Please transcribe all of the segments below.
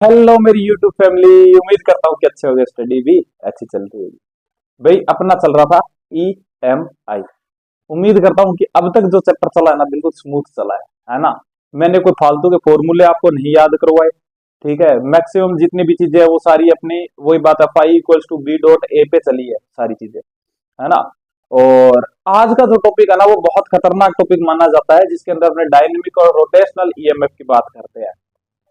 Hello मेरी YouTube family. उम्मीद करता हूँ कि अच्छे हो गए, स्टडी भी अच्छी चल रही होगी। भाई अपना चल रहा था EMI। उम्मीद करता हूँ कि अब तक जो चैप्टर चला है ना बिल्कुल स्मूथ चला है ना। मैंने कोई फालतू के फॉर्मूले आपको नहीं याद करवाए। ठीक है, मैक्सिमम जितनी भी चीजें है वो सारी अपनी वही बात है, phi equals to B dot A पे चली है सारी चीजें, है ना। और आज का जो टॉपिक है ना वो बहुत खतरनाक टॉपिक माना जाता है, जिसके अंदर अपने डायनेमिक और रोटेशनल EMF की बात करते हैं।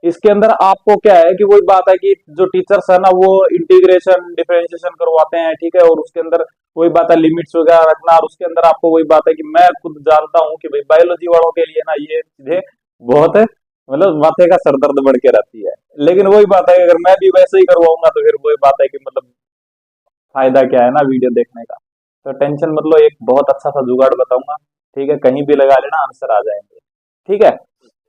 इसके अंदर आपको क्या है कि वही बात है कि जो टीचर्स है ना वो इंटीग्रेशन डिफरेंशिएशन करवाते हैं, ठीक है। और उसके अंदर वही बात है लिमिट्स वगैरह रखना, और उसके अंदर आपको वही बात है कि मैं खुद जानता हूँ कि भाई बायोलॉजी वालों के लिए ना ये चीजें बहुत मतलब माथे का सरदर्द बढ़ के रहती है। लेकिन वही बात है कि अगर मैं भी वैसे ही करवाऊंगा तो फिर वही बात है कि मतलब फायदा क्या है ना वीडियो देखने का। तो टेंशन मतलब एक बहुत अच्छा सा जुगाड़ बताऊंगा, ठीक है, कहीं भी लगा लेना आंसर आ जाएंगे। ठीक है,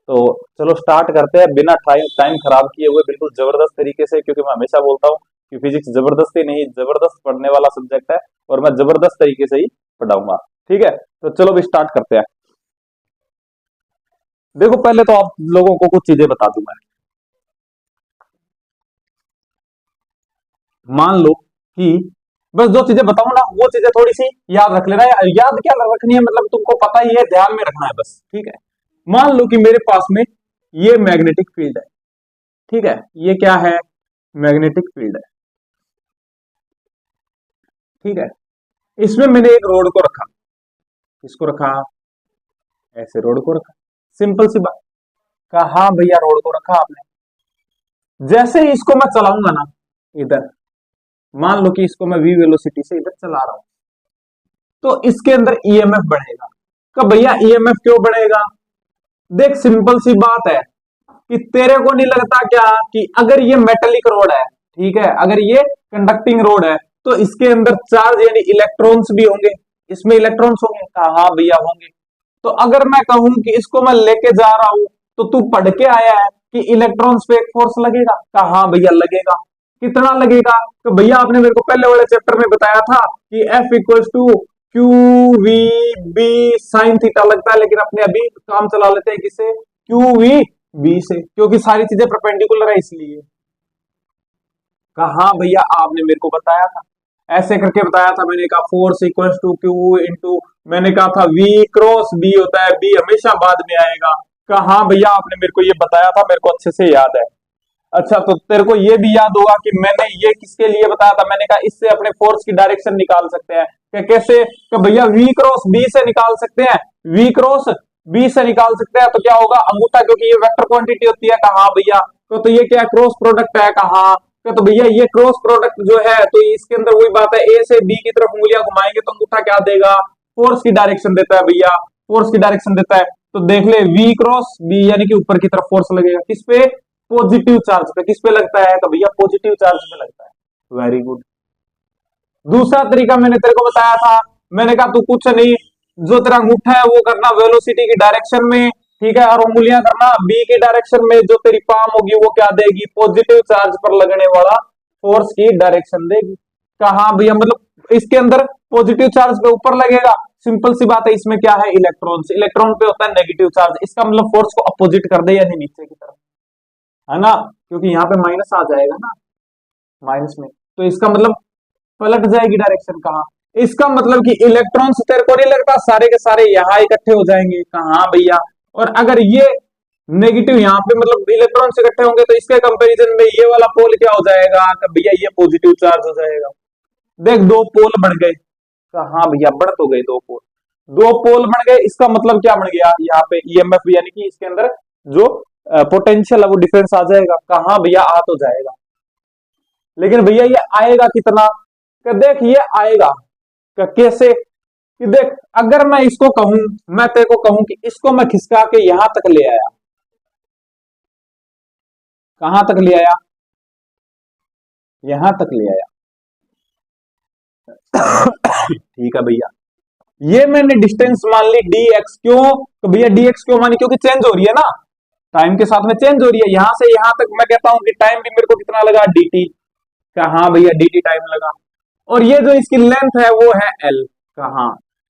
तो चलो स्टार्ट करते हैं बिना टाइम टाइम खराब किए हुए, बिल्कुल जबरदस्त तरीके से, क्योंकि मैं हमेशा बोलता हूँ कि फिजिक्स जबरदस्ती नहीं जबरदस्त पढ़ने वाला सब्जेक्ट है, और मैं जबरदस्त तरीके से ही पढ़ाऊंगा। ठीक है, तो चलो भी स्टार्ट करते हैं। देखो पहले तो आप लोगों को कुछ चीजें बता दूं मैं। मान लो कि बस जो चीजें बताऊं ना वो चीजें थोड़ी सी याद रख लेना। याद क्या रखनी है, मतलब तुमको पता ही है, ध्यान में रखना है बस। ठीक है, मान लो कि मेरे पास में ये मैग्नेटिक फील्ड है। ठीक है, ये क्या है, मैग्नेटिक फील्ड है। ठीक है, इसमें मैंने एक रोड को रखा। इसको रखा, ऐसे रोड को रखा, सिंपल सी बात। कहा हाँ भैया रोड को रखा आपने। जैसे ही इसको मैं चलाऊंगा ना इधर, मान लो कि इसको मैं V वेलोसिटी से इधर चला रहा हूं, तो इसके अंदर EMF बढ़ेगा। कब भैया EMF क्यों बढ़ेगा? देख सिंपल सी बात है कि तेरे को नहीं लगता क्या कि अगर ये मेटेलिक रोड है, ठीक है, अगर ये कंडक्टिंग रोड है, तो इसके अंदर चार्ज यानी इलेक्ट्रॉन्स भी होंगे। इसमें इलेक्ट्रॉन्स होंगे, कहा हाँ भैया होंगे। तो अगर मैं कहूं कि इसको मैं लेके जा रहा हूं, तो तू पढ़ के आया है कि इलेक्ट्रॉन्स पे एक फोर्स लगेगा, कहा हाँ भैया लगेगा। कितना लगेगा? तो भैया आपने मेरे को पहले वाले चैप्टर में बताया था कि F equals to Q V B sine theta लगता है, लेकिन अपने अभी काम चला लेते हैं किसे, क्यू वी बी से, क्योंकि सारी चीजें परपेंडिकुलर है इसलिए। कहा हाँ भैया आपने मेरे को बताया था, ऐसे करके बताया था। मैंने कहा force equals to Q into, मैंने कहा था V क्रॉस B होता है, B हमेशा बाद में आएगा। कहा हाँ भैया आपने मेरे को ये बताया था, मेरे को अच्छे से याद है। अच्छा तो तेरे को ये भी याद होगा कि मैंने ये किसके लिए बताया था, मैंने कहा इससे अपने फोर्स की डायरेक्शन निकाल सकते हैं। कि कैसे? कि भैया V क्रॉस B से निकाल सकते हैं, V क्रॉस B से निकाल सकते हैं। तो क्या होगा, अंगूठा, क्योंकि ये वेक्टर क्वांटिटी होती है, कहा भैया। तो ये क्या क्रॉस प्रोडक्ट है, कहा। तो भैया ये क्रॉस प्रोडक्ट जो है, तो इसके अंदर वही बात है, A से B की तरफ उंगलियां घुमाएंगे तो अंगूठा क्या देगा, फोर्स की डायरेक्शन देता है भैया, फोर्स की डायरेक्शन देता है। तो देख ले V क्रॉस B यानी कि ऊपर की तरफ फोर्स लगेगा, किस पे, पॉजिटिव चार्ज पे। किस पे लगता है, तो भैया पॉजिटिव चार्ज पे लगता है। Very good. दूसरा तरीका मैंने तेरे को बताया था, मैंने कहा तू कुछ नहीं, जो तेरा अंगूठा है वो करना वेलोसिटी की डायरेक्शन में, ठीक है, और उंगलियां करना बी की डायरेक्शन में। जो तेरी पाम होगी वो क्या देगी, पॉजिटिव चार्ज पर लगने वाला फोर्स की डायरेक्शन देगी। कहा भैया मतलब इसके अंदर पॉजिटिव चार्ज पे ऊपर लगेगा, सिंपल सी बात है। इसमें क्या है, इलेक्ट्रॉन, इलेक्ट्रॉन पे होता है नेगेटिव चार्ज, इसका मतलब फोर्स को अपोजिट कर दे यानी नीचे की तरफ, है ना, क्योंकि यहाँ पे माइनस आ जाएगा ना, माइनस में, तो इसका मतलब पलट जाएगी डायरेक्शन। कहाँ, इसका मतलब कि इलेक्ट्रॉन्स तेरे को नहीं लगता सारे के सारे यहाँ इकट्ठे हो जाएंगे, कहाँ भैया। और अगर ये नेगेटिव यहाँ पे मतलब इलेक्ट्रॉन्स इकट्ठे होंगे, तो इसके कंपैरिजन में ये वाला पोल क्या हो जाएगा, कि भैया ये पॉजिटिव चार्ज हो जाएगा। देख दो पोल बढ़ गए, हाँ भैया बढ़ तो गए दो पोल, दो पोल बढ़ गए, इसका मतलब क्या बढ़ गया, यहाँ पे EMF यानी कि इसके अंदर जो पोटेंशियल है वो डिफरेंस आ जाएगा। कहाँ भैया आ तो जाएगा, लेकिन भैया ये आएगा कितना, कि देख ये आएगा कि कैसे, कि देख अगर मैं इसको कहूं, मैं तेरे को कहूं कि इसको मैं खिसका के यहां तक ले आया, कहां तक ले आया, यहां तक ले आया। ठीक है भैया, ये मैंने डिस्टेंस मान ली dx, क्यों, तो भैया dx क्यों मानी, क्योंकि चेंज हो रही है ना, टाइम के साथ में चेंज हो रही है। यहां से यहां तक मैं कहता हूं कि टाइम भी मेरे को कितना लगा, dt, कहा भैया dt टाइम लगा। और ये जो इसकी लेंथ है वो है L, कहा।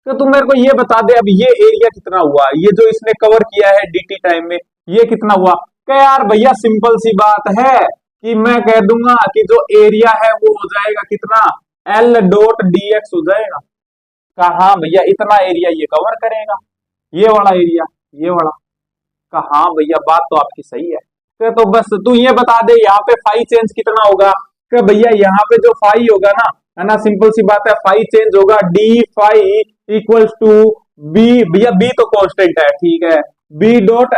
तो तुम मेरे को ये बता दे अब ये एरिया कितना हुआ, ये जो इसने कवर किया है dt टाइम में, ये कितना हुआ। क्या यार भैया सिंपल सी बात है, कि मैं कह दूंगा कि जो एरिया है वो हो जाएगा कितना, एल डॉट डी एक्स हो जाएगा। कहा भैया इतना एरिया ये कवर करेगा, ये वाला एरिया, ये वाला। कहा भैया बात तो आपकी सही है। तो बस तू ये बता दे यहाँ पे फाई चेंज कितना होगा। कि भैया यहाँ पे जो फाई होगा ना, है ना, सिंपल सी बात है, फाई चेंज होगा D phi equals to B. भैया बी तो कांस्टेंट है, ठीक है, बी डॉट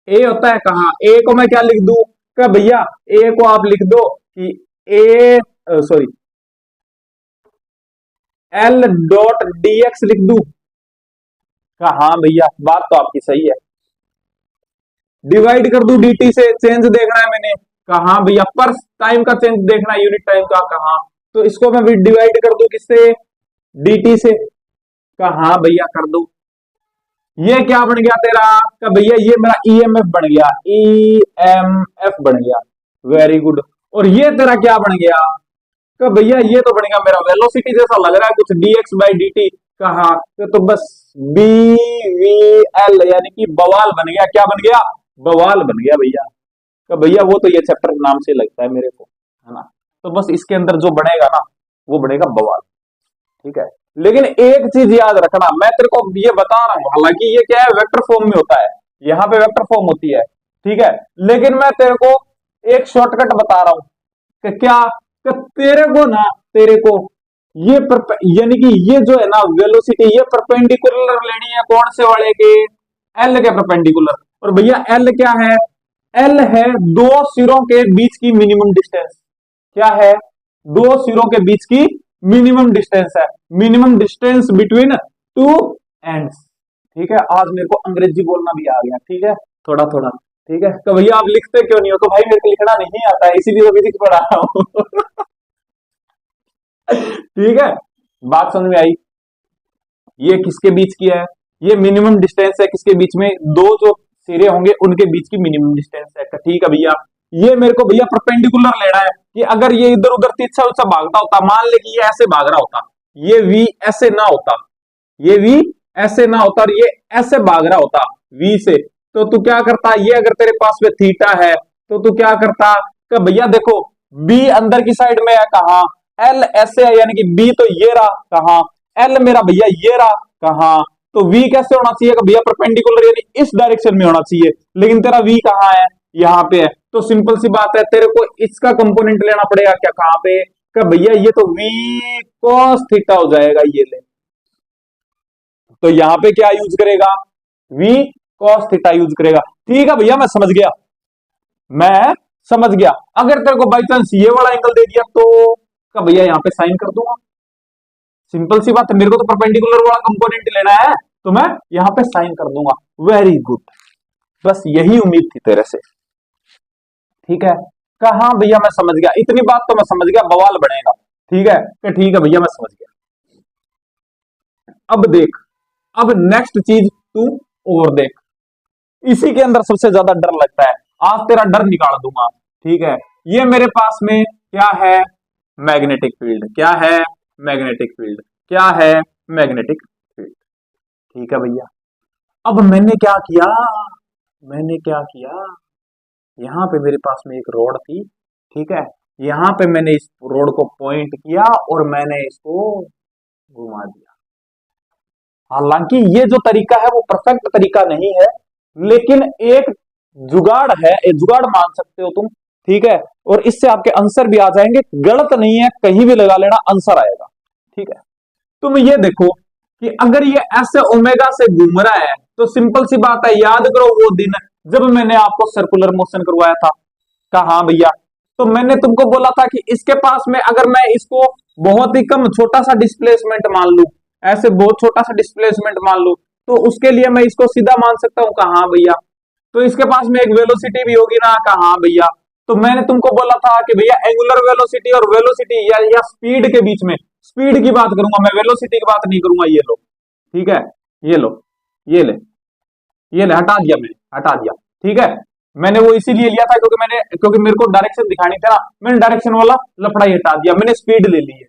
ए होता है। कहा ए को मैं क्या लिख दूं, कि भैया ए को आप लिख दो कि a sorry l dot d x लिख दूं। कहा हाँ भैया बात तो आपकी सही है। डिवाइड कर दूं dt से, चेंज देखना है मैंने। कहा हाँ भैया पर टाइम का चेंज देखना है, यूनिट टाइम का। कहा तो इसको मैं डिवाइड कर दूं किससे, dt से। कहा हाँ भैया कर दो। ये क्या बन गया तेरा, का भैया ये मेरा ईएमएफ बन गया, ईएमएफ बन गया, वेरी गुड। और ये तेरा क्या बन गया, का भैया ये तो बन गया मेरा वेलोसिटी जैसा लग रहा है कुछ, dx बाई dt। कहा तो बस बी वी एल यानी कि बवाल बन गया। क्या बन गया, बवाल बन गया भैया। का भैया वो तो ये चैप्टर नाम से लगता है मेरे को, है ना। तो बस इसके अंदर जो बनेगा ना वो बनेगा बवाल, ठीक है। लेकिन एक चीज याद रखना, मैं तेरे को ये बता रहा हूं, हालांकि ये क्या है वेक्टर फॉर्म में होता है, यहाँ पे वेक्टर फॉर्म होती है, ठीक है। लेकिन मैं तेरे को एक शॉर्टकट बता रहा हूं कि क्या, कि तेरे को ना, तेरे को ये यानी कि ये जो है ना वेलोसिटी, ये परपेंडिकुलर लेनी है कौन से वाले के, एल के परपेंडिकुलर। और भैया एल क्या है, एल है दो सिरों के बीच की मिनिमम डिस्टेंस। क्या है, दो सिरों के बीच की मिनिमम डिस्टेंस है, minimum distance between two ends, ठीक है। आज मेरे को अंग्रेजी बोलना भी आ गया, ठीक है, थोड़ा थोड़ा, ठीक है। तो भैया आप लिखते क्यों नहीं हो, तो भाई मेरे को लिखना नहीं आता है, इसीलिए तो फिजिक्स पढ़ा रहा हूं। ठीक है, बात समझ में आई। ये किसके बीच की है, ये मिनिमम डिस्टेंस है किसके बीच में, दो जो सिरे होंगे उनके बीच की मिनिमम डिस्टेंस है, ठीक है भैया। ये मेरे को भैया परपेंडिकुलर लेना है कि अगर ये इधर उधर तिरछा उछा भागता होता, मान ले कि ये ऐसे भाग रहा होता, ये v ऐसे ना होता, ये v ऐसे ना होता और ये ऐसे भाग रहा होता v से, तो तू क्या करता, ये अगर तेरे पास में थीटा है तो तू क्या करता, कि भैया देखो b अंदर की साइड में है, कहा l ऐसे है, यानी कि b तो ये रहा, कहा l मेरा भैया ये रहा, कहा तो v कैसे होना चाहिए, भैया परपेंडिकुलर यानी इस डायरेक्शन में होना चाहिए, लेकिन तेरा v कहाँ है, यहाँ पे है। तो सिंपल सी बात है, तेरे को इसका कंपोनेंट लेना पड़ेगा, क्या कहां पे, कि भैया ये तो v cos थीटा हो जाएगा, ये ले। तो यहां पे क्या यूज करेगा, v cos थीटा यूज करेगा, ठीक है भैया मैं समझ गया, मैं समझ गया। अगर तेरे को बाई चांस ये वाला एंगल दे दिया तो का भैया यहां पे साइन कर दूंगा, सिंपल सी बात है, मेरे को तो परपेंडिकुलर वाला कंपोनेंट लेना है तो मैं यहां पे साइन कर दूंगा, वेरी गुड। बस यही उम्मीद थी तेरे से, ठीक है। कहा भैया मैं समझ गया, इतनी बात तो मैं समझ गया, बवाल बनेगा, ठीक है, कि ठीक है भैया मैं समझ गया। अब देख, अब नेक्स्ट चीज तू और देख, इसी के अंदर सबसे ज्यादा डर लगता है, आज तेरा डर निकाल दूंगा, ठीक है। ये मेरे पास में क्या है, मैग्नेटिक फील्ड, क्या है, मैग्नेटिक फील्ड, क्या है, मैग्नेटिक फील्ड, ठीक है भैया। अब मैंने क्या किया, मैंने क्या किया, यहां पे मेरे पास में एक रोड थी, ठीक है, यहां पे मैंने इस रोड को पॉइंट किया और मैंने इसको घुमा दिया। हालांकि ये जो तरीका है वो परफेक्ट तरीका नहीं है, लेकिन एक जुगाड़ है, एक जुगाड़ मान सकते हो तुम, ठीक है। और इससे आपके आंसर भी आ जाएंगे, गलत नहीं है, कहीं भी लगा लेना आंसर आएगा, ठीक है। तुम ये देखो कि अगर ये ऐसे ओमेगा से घूम रहा है तो सिंपल सी बात है, याद करो वो दिन जब मैंने आपको सर्कुलर मोशन करवाया था, कहा भैया, तो मैंने तुमको बोला था कि इसके पास में अगर मैं इसको बहुत ही कम छोटा सा डिस्प्लेसमेंट मान लू, ऐसे बहुत छोटा सा डिस्प्लेसमेंट मान लू, तो उसके लिए मैं इसको सीधा मान सकता हूं, कहा भैया, तो इसके पास में एक वेलोसिटी भी होगी ना, कहा भैया। तो मैंने तुमको बोला था कि भैया एंगुलर वेलोसिटी और वेलोसिटी या स्पीड के बीच में, स्पीड की बात करूंगा मैं, वेलोसिटी की बात नहीं करूंगा, ये लो, ठीक है, ये लो, ये ले, ये ले, हटा दिया मैंने, हटा दिया, ठीक है। मैंने वो इसीलिए लिया था क्योंकि मेरे को डायरेक्शन दिखानी थी ना, मैंने डायरेक्शन वाला लफड़ा ही हटा दिया, मैंने स्पीड ले ली है।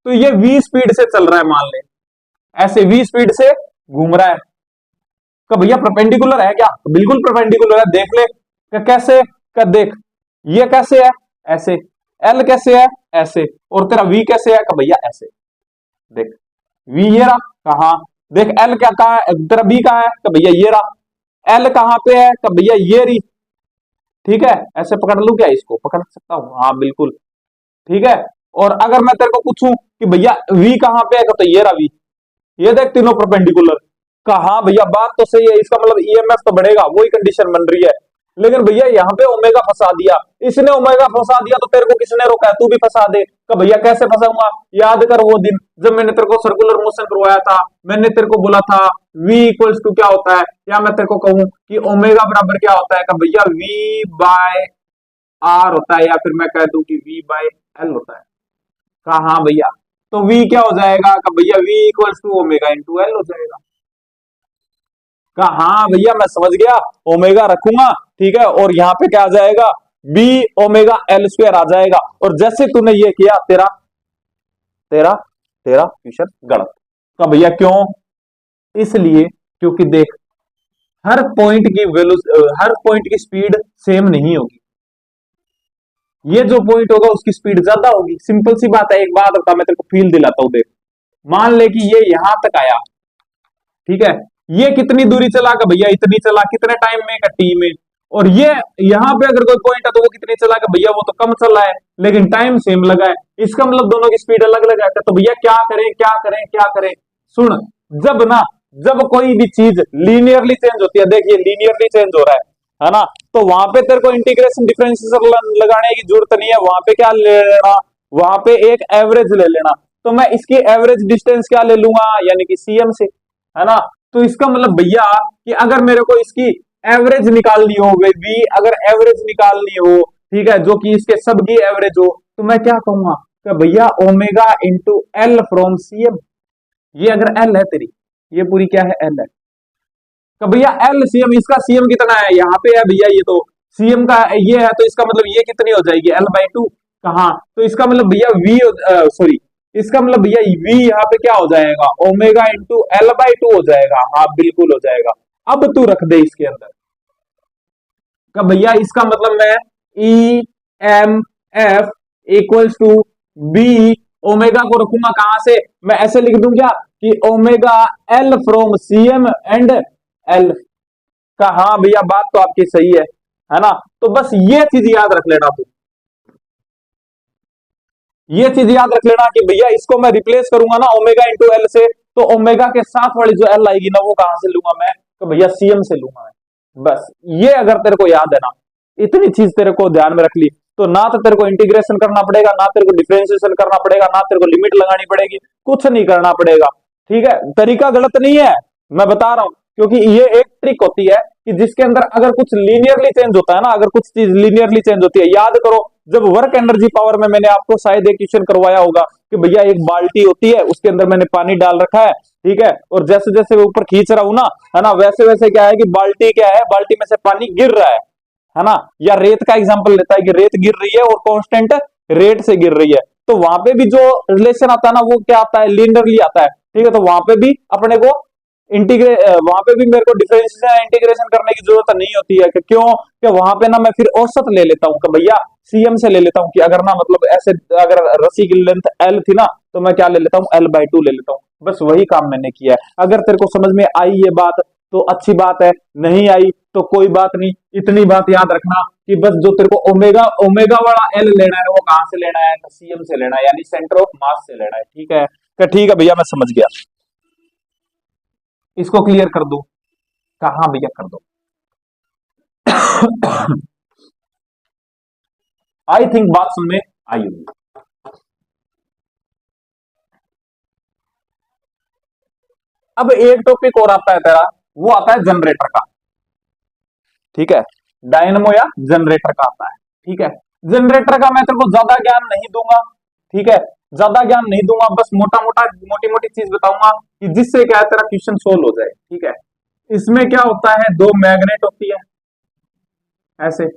तो ये v स्पीड से चल रहा है, मान ले ऐसे v स्पीड से घूम रहा है, का भैया परपेंडिकुलर है क्या, तो बिल्कुल परपेंडिकुलर है, देख ले, कैसे, का देख, ये कैसे है, ऐसे, एल कैसे है, ऐसे, और तेरा वी कैसे है, भैया ऐसे। देख वी ये रहा, कहा देख एल क्या कहा है, तेरा बी कहा है, तो भैया ये रहा, एल कहां पे है, तो भैया ये रही। ठीक है, ऐसे पकड़ लू क्या, इसको पकड़ सकता हूं, हाँ बिल्कुल। ठीक है, और अगर मैं तेरे को पूछूं कि भैया वी कहां पे है, तो ये रहा वी, ये देख तीनों परपेंडिकुलर। कहा भैया बात तो सही है, इसका मतलब ईएमएफ तो बढ़ेगा, वही कंडीशन बन रही है। लेकिन भैया यहाँ पे ओमेगा फंसा दिया, इसने ओमेगा फंसा दिया, तो तेरे को किसने रोका है, तू भी फंसा दे। का भैया कैसे फंसाऊंगा, याद कर वो दिन जब मैंने तेरे को सर्कुलर मोशन करवाया था, मैंने तेरे को बोला था v इक्वल्स टू क्या होता है, या मैं तेरे को कहूं कि ओमेगा बराबर क्या होता है, का भैया v बाय आर होता है, या फिर मैं कह दूं कि v बाय एल होता है। कहा हाँ भैया, तो v क्या हो जाएगा, का भैया v equals to omega into L हो जाएगा। कहा हाँ भैया मैं समझ गया, ओमेगा रखूंगा, ठीक है, और यहाँ पे क्या आ जाएगा, बी ओमेगा एल स्क्वायर आ जाएगा। और जैसे तूने ये किया, तेरा तेरा तेरा क्वेश्चन गलत। तो भैया क्यों, इसलिए क्योंकि देख हर पॉइंट की वैल्यू, हर पॉइंट की स्पीड सेम नहीं होगी। ये जो पॉइंट होगा उसकी स्पीड ज्यादा होगी, सिंपल सी बात है। एक बात बता, मैं तेरे को फील दिलाता हूं, देख मान ले कि ये यहां तक आया, ठीक है, ये कितनी दूरी चला, का भैया इतनी चला, कितने टाइम में, का टी में। और ये यहां पे अगर कोई पॉइंट है तो वो कितनी चला, का भैया वो तो कम चला है, लेकिन टाइम सेम लगा है। इसका मतलब दोनों की स्पीड अलग अलग है। तो भैया क्या करें क्या करें क्या करें, सुन, जब ना, जब कोई भी चीज लीनियरली चेंज होती है, देखिए लीनियरली चेंज हो रहा है ना, तो वहां पे तेरे को इंटीग्रेशन डिफरेंशियल लगाने की जरूरत नहीं है। वहां पे क्या ले लेना, वहां पे एक एवरेज ले लेना। तो मैं इसकी एवरेज डिस्टेंस क्या ले लूंगा, यानी कि सीएम से, है ना। तो इसका मतलब भैया कि अगर मेरे को इसकी एवरेज निकालनी हो, वी अगर एवरेज निकालनी हो, ठीक है, जो कि इसके सब की एवरेज हो, तो मैं क्या कहूंगा, कि भैया omega into L from CM. ये अगर एल है तेरी, ये पूरी क्या है, एल है, तो भैया एल सीएम, इसका सीएम कितना है, यहाँ पे है भैया, ये तो सीएम का ये है, तो इसका मतलब ये कितनी हो जाएगी, एल बाई टू। कहा, तो इसका मतलब भैया वी, सॉरी, इसका मतलब भैया वी यहाँ पे क्या हो जाएगा, omega into L by to हो जाएगा। हाँ बिल्कुल हो जाएगा। अब तू रख दे इसके अंदर, का भैया इसका मतलब मैं E M F equals to B omega को रखूंगा कहां से, मैं ऐसे लिख दूं क्या, कि omega L from CM and L. का हाँ भैया बात तो आपकी सही है ना। तो बस ये चीज याद रख लेना तू, ये चीज याद रख लेना कि भैया इसको मैं रिप्लेस करूंगा ना ओमेगा इंटू एल से, तो ओमेगा के साथ वाली जो एल आएगी ना, वो कहां से लूंगा मैं, तो भैया सीएम से लूंगा मैं। बस ये अगर तेरे को याद है ना, इतनी चीज तेरे को ध्यान में रख ली, तो ना तो तेरे को इंटीग्रेशन करना पड़ेगा, ना तेरे को डिफरेंशिएशन करना पड़ेगा, ना तेरे को लिमिट लगानी पड़ेगी, कुछ नहीं करना पड़ेगा। ठीक है, तरीका गलत नहीं है, मैं बता रहा हूं, क्योंकि ये एक ट्रिक होती है कि जिसके अंदर अगर कुछ लीनियरली चेंज होता है ना, अगर कुछ चीज लीनियरली चेंज होती है, याद करो जब वर्क एनर्जी पावर में मैंने आपको शायद एक क्वेश्चन करवाया होगा कि भैया एक बाल्टी होती है, उसके अंदर मैंने पानी डाल रखा है, ठीक है, और जैसे जैसे मैं ऊपर खींच रहा हूं ना, है ना, वैसे वैसे क्या है कि बाल्टी क्या है, बाल्टी में से पानी गिर रहा है ना। या रेत का एग्जांपल लेता है कि रेत गिर रही है और कांस्टेंट रेट से गिर रही है, तो वहां पे भी जो रिलेशन आता है ना, वो क्या आता है, लीनियरली आता है। ठीक है, तो वहां पे भी अपने को वहां पे भी मेरे को डिफरेंशिएशन इंटीग्रेशन करने की जरूरत नहीं होती है, कि क्यों, कि वहां पे ना मैं फिर औसत ले लेता हूं, कि भैया सीएम से ले लेता हूं, कि अगर ना मतलब ऐसे अगर रस्सी की लेंथ एल थी ना, तो मैं क्या ले लेता हूं, एल बाई टू ले लेता हूं। बस वही काम मैंने किया है। अगर तेरे को समझ में आई ये बात तो अच्छी बात है, नहीं आई तो कोई बात नहीं। इतनी बात याद रखना कि बस जो तेरे को ओमेगा ओमेगा वाला एल लेना है, वो कहां से लेना है, सीएम से लेना है, यानी सेंटर ऑफ मास से लेना है। ठीक है, तो ठीक है भैया मैं समझ गया, इसको क्लियर कर दो। कहा भैया कर दो। आई थिंक बात सुन में आई होगी। अब एक टॉपिक और आता है तेरा, वो आता है जनरेटर का। ठीक है, डायनमो या जनरेटर का आता है। ठीक है, जनरेटर का मैं तेरे को ज्यादा ज्ञान नहीं दूंगा। ठीक है, ज्यादा ज्ञान नहीं दूंगा, बस मोटा मोटा मोटी मोटी चीज बताऊंगा कि जिससे क्या है तेरा क्वेश्चन सोल्व हो जाए। ठीक है, इसमें क्या होता है, दो मैग्नेट होती है ऐसे।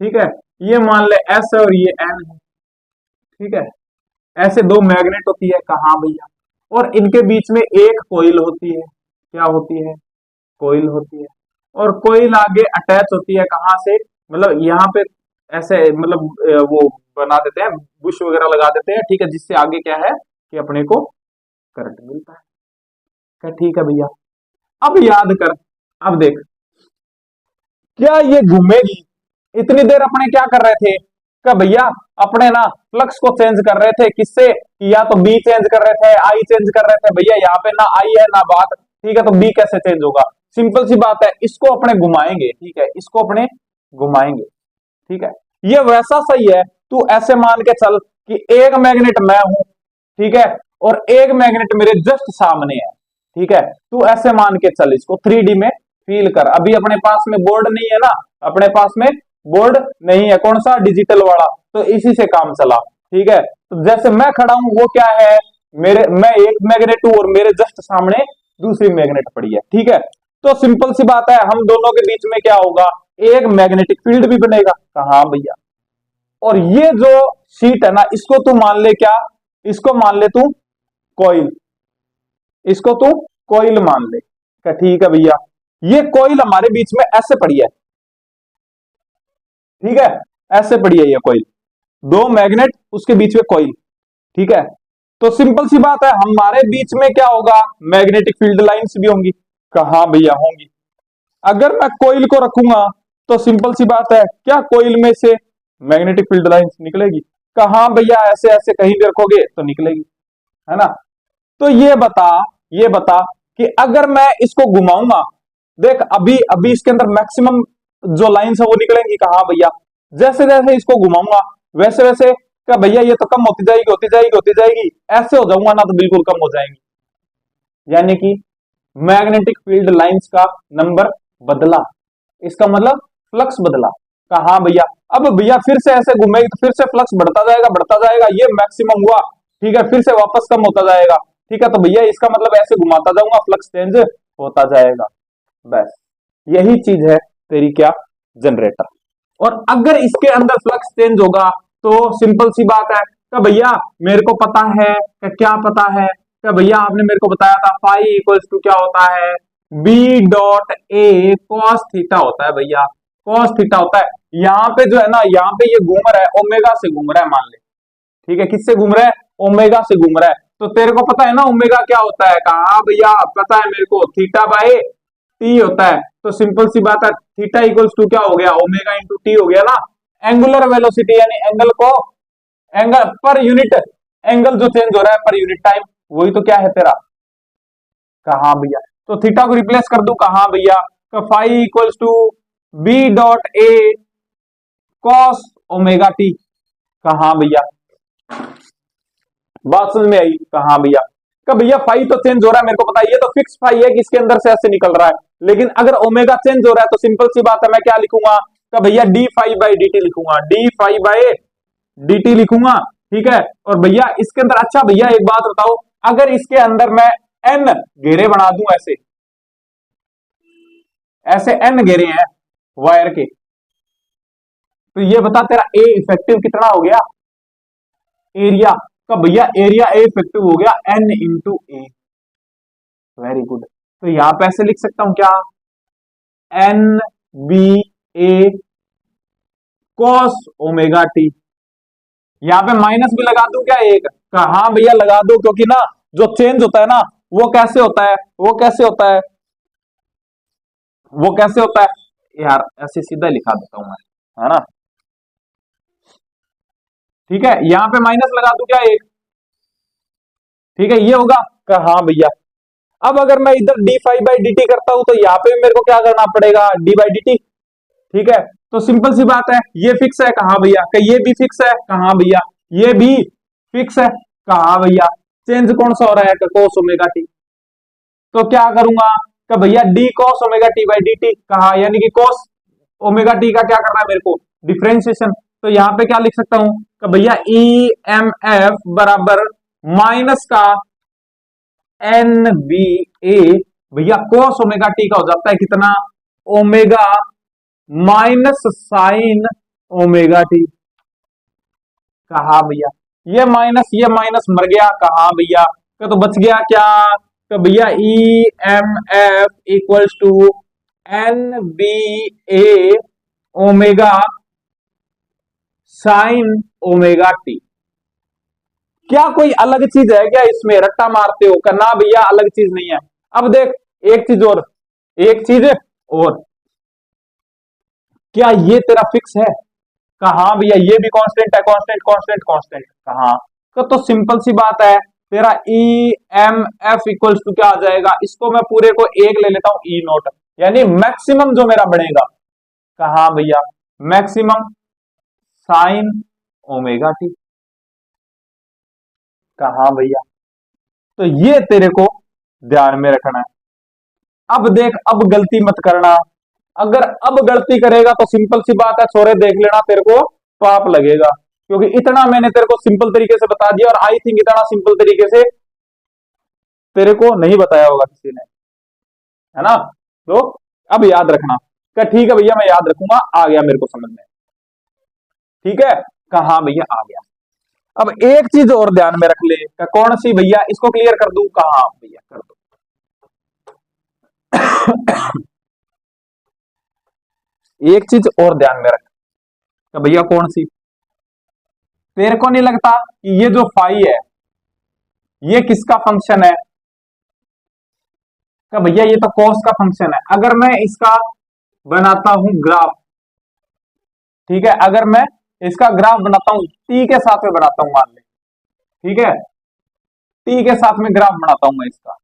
ठीक है, ये मान ले एस है और ये एन है। ठीक है, ऐसे दो मैग्नेट होती है, कहा भैया, और इनके बीच में एक कोइल होती है। क्या होती है, कोइल होती है। और कोइल आगे अटैच होती है कहां से, मतलब यहाँ पे ऐसे मतलब वो बना देते हैं, बुश वगैरह लगा देते हैं, ठीक है, जिससे आगे क्या है कि अपने को करंट मिलता है। क्या ठीक है भैया, अब याद कर, अब देख, क्या ये घूमेगी? इतनी देर अपने क्या कर रहे थे? क्या भैया अपने ना फ्लक्स को चेंज कर रहे थे, किससे? कि या तो बी चेंज कर रहे थे, आई चेंज कर रहे थे। भैया यहाँ पे ना आई है ना बात, ठीक है, तो बी कैसे चेंज होगा? सिंपल सी बात है, इसको अपने घुमाएंगे, ठीक है, इसको अपने घुमाएंगे, ठीक है। ये वैसा सही है, तू ऐसे मान के चल कि एक मैग्नेट मैं हूं, ठीक है, और एक मैग्नेट मेरे जस्ट सामने है, ठीक है। तू ऐसे मान के चल, इसको 3D में फील कर। अभी अपने पास में बोर्ड नहीं है ना, अपने पास में बोर्ड नहीं है, कौन सा? डिजिटल वाला, तो इसी से काम चला, ठीक है। तो जैसे मैं खड़ा हूं, वो क्या है, मैं एक मैग्नेट हूं और मेरे जस्ट सामने दूसरी मैग्नेट पड़ी है, ठीक है। तो सिंपल सी बात है, हम दोनों के बीच में क्या होगा? एक मैग्नेटिक फील्ड भी बनेगा। कहा भैया, और ये जो शीट है ना, इसको तू मान ले क्या? इसको मान ले तू कॉइल, इसको तू कॉइल मान ले। क्या ठीक है भैया, ये कॉइल हमारे बीच में ऐसे पड़ी है, ठीक है, ऐसे पड़ी है ये कॉइल, दो मैग्नेट उसके बीच में कॉइल, ठीक है। तो सिंपल सी बात है, हमारे बीच में क्या होगा? मैग्नेटिक फील्ड लाइंस भी होंगी। कहा भैया होंगी। अगर मैं कोइल को रखूंगा तो सिंपल सी बात है, क्या कोइल में से मैग्नेटिक फील्ड लाइंस निकलेगी? कहा भैया ऐसे ऐसे कहीं भी रखोगे तो निकलेगी, है ना। तो ये बता कि अगर मैं इसको घुमाऊंगा, देख अभी अभी इसके अंदर मैक्सिमम जो लाइंस है वो निकलेंगी। कहा भैया, जैसे जैसे इसको घुमाऊंगा वैसे वैसे, क्या भैया ये तो कम होती जाएगी होती जाएगी होती जाएगी, ऐसे हो जाऊंगा ना तो बिल्कुल कम हो जाएंगी, यानी कि मैग्नेटिक फील्ड लाइंस का नंबर बदला, इसका मतलब फ्लक्स बदला। कहा भैया, अब भैया फिर से ऐसे घूमेगी तो फिर से फ्लक्स बढ़ता जाएगा, ये मैक्सिमम हुआ, ठीक है, फिर से वापस कम होता जाएगा, ठीक है। तो भैया इसका मतलब ऐसे घुमाता जाऊंगा, फ्लक्स चेंज होता जाएगा, बस यही चीज है तेरी क्या? जनरेटर। और अगर इसके अंदर फ्लक्स चेंज होगा तो सिंपल सी बात है कि भैया मेरे को पता है कि क्या पता है कि भैया आपने मेरे को बताया था फाई इक्वल्स टू क्या होता है? B dot A cos theta होता है भैया, कॉस थीटा होता है। यहाँ पे जो है ना, यहाँ पे ये घूम रहा है ओमेगा से घूम रहा है, मान ले, ठीक है, किससे घूम रहा है? ओमेगा से घूम रहा है। तो तेरे को पता है ना ओमेगा क्या होता है? कहा भैया पता है मेरे को, थीटा बाय टी होता है। तो सिंपल सी बात है, थीटा इक्वल्स टू क्या हो गया? ओमेगा इंटू टी हो गया ना। एंगुलर वेलोसिटी यानी एंगल को, एंगल पर यूनिट एंगल जो चेंज हो रहा है पर यूनिट टाइम, वही तो क्या है तेरा। कहा भैया, तो थीटा को रिप्लेस कर दू। कहा भैया, तो phi equals to B dot A cos omega T. कहा भैया, बात समझ में आई? कहा भैया, का भैया फाई तो चेंज हो रहा है, मेरे को पता है, ये तो फिक्स फाई है कि इसके अंदर से ऐसे निकल रहा है, लेकिन अगर ओमेगा चेंज हो रहा है तो सिंपल सी बात है, मैं क्या लिखूंगा? का भैया d phi by d t लिखूंगा, d phi by d t लिखूंगा, ठीक है। और भैया इसके अंदर, अच्छा भैया एक बात बताओ, अगर इसके अंदर मैं एन घेरे बना दूं, ऐसे ऐसे एन घेरे हैं वायर के, तो ये बता तेरा ए इफेक्टिव कितना हो गया? एरिया का भैया, एरिया ए इफेक्टिव हो गया n into a. Very good. तो यहां पे ऐसे लिख सकता हूं क्या? एन बी ए कॉस ओमेगा टी। यहां पे माइनस भी लगा दूं क्या एक? हाँ भैया लगा दो, क्योंकि ना जो चेंज होता है ना, वो कैसे होता है, वो कैसे होता है, वो कैसे होता है यार, ऐसे सीधा लिखा देता हूं मैं, है ना, ठीक है। यहां पे माइनस लगा दूं क्या एक? ठीक है, ये होगा। हाँ भैया, अब अगर मैं इधर D five by d T करता हूं तो यहाँ पे भी मेरे को क्या करना पड़ेगा? डी बाई डी टी, ठीक है। तो सिंपल सी बात है, ये फिक्स है। कहा भैया, कि ये भी फिक्स है। कहा भैया, ये भी फिक्स है। कहा भैया, चेंज कौन सा हो रहा है? कोस ओमेगा टी। तो क्या करूंगा? कि भैया D cos omega T by d T. कहा यानी कि कॉस ओमेगा टी का क्या करना है मेरे को? डिफ्रेंशिएशन। तो यहां पे क्या लिख सकता हूं कि भैया ई एम एफ बराबर माइनस का एन बी ए, भैया कोस ओमेगा टी का हो जाता है कितना? Omega minus sign omega T. कहा भैया, ये माइनस मर गया। कहा भैया, का तो बच गया क्या? तो भैया E M F equals to N B A omega sine omega T. क्या कोई अलग चीज है क्या इसमें? रट्टा मारते हो क्या? ना भैया, अलग चीज नहीं है। अब देख, एक चीज और, एक चीज और, क्या ये तेरा फिक्स है? कहा भैया ये भी कांस्टेंट है, कांस्टेंट कांस्टेंट कांस्टेंट कहा। तो सिंपल सी बात है, तेरा E M F equals to क्या आ जाएगा? इसको मैं पूरे को एक ले लेता हूं, ई नोट, यानी मैक्सिमम जो मेरा बढ़ेगा। कहा भैया मैक्सिमम साइन ओमेगा टी। कहा भैया, तो ये तेरे को ध्यान में रखना है। अब देख, अब गलती मत करना। अगर अब गलती करेगा तो सिंपल सी बात है छोरे, देख लेना तेरे को पाप लगेगा, क्योंकि इतना मैंने तेरे को सिंपल तरीके से बता दिया, और आई थिंक इतना सिंपल तरीके से तेरे को नहीं बताया होगा किसी ने, है ना? तो अब याद रखना। क्या ठीक है भैया, मैं याद रखूंगा, आ गया मेरे को समझ में। ठीक है, कहा भैया आ गया। अब एक चीज और ध्यान में रख ले। कौन सी भैया? इसको क्लियर कर दूं? कहा भैया कर दो। एक चीज और ध्यान में रख। तो भैया कौन सी? तेरे को नहीं लगता कि ये जो फाई है ये किसका फंक्शन है? क्या भैया ये तो कॉस का फंक्शन है। अगर मैं इसका बनाता हूं ग्राफ, ठीक है, अगर मैं इसका ग्राफ बनाता हूं, टी के साथ में बनाता हूं मान ले, ठीक है, टी के साथ में ग्राफ बनाता हूं मैं इसका,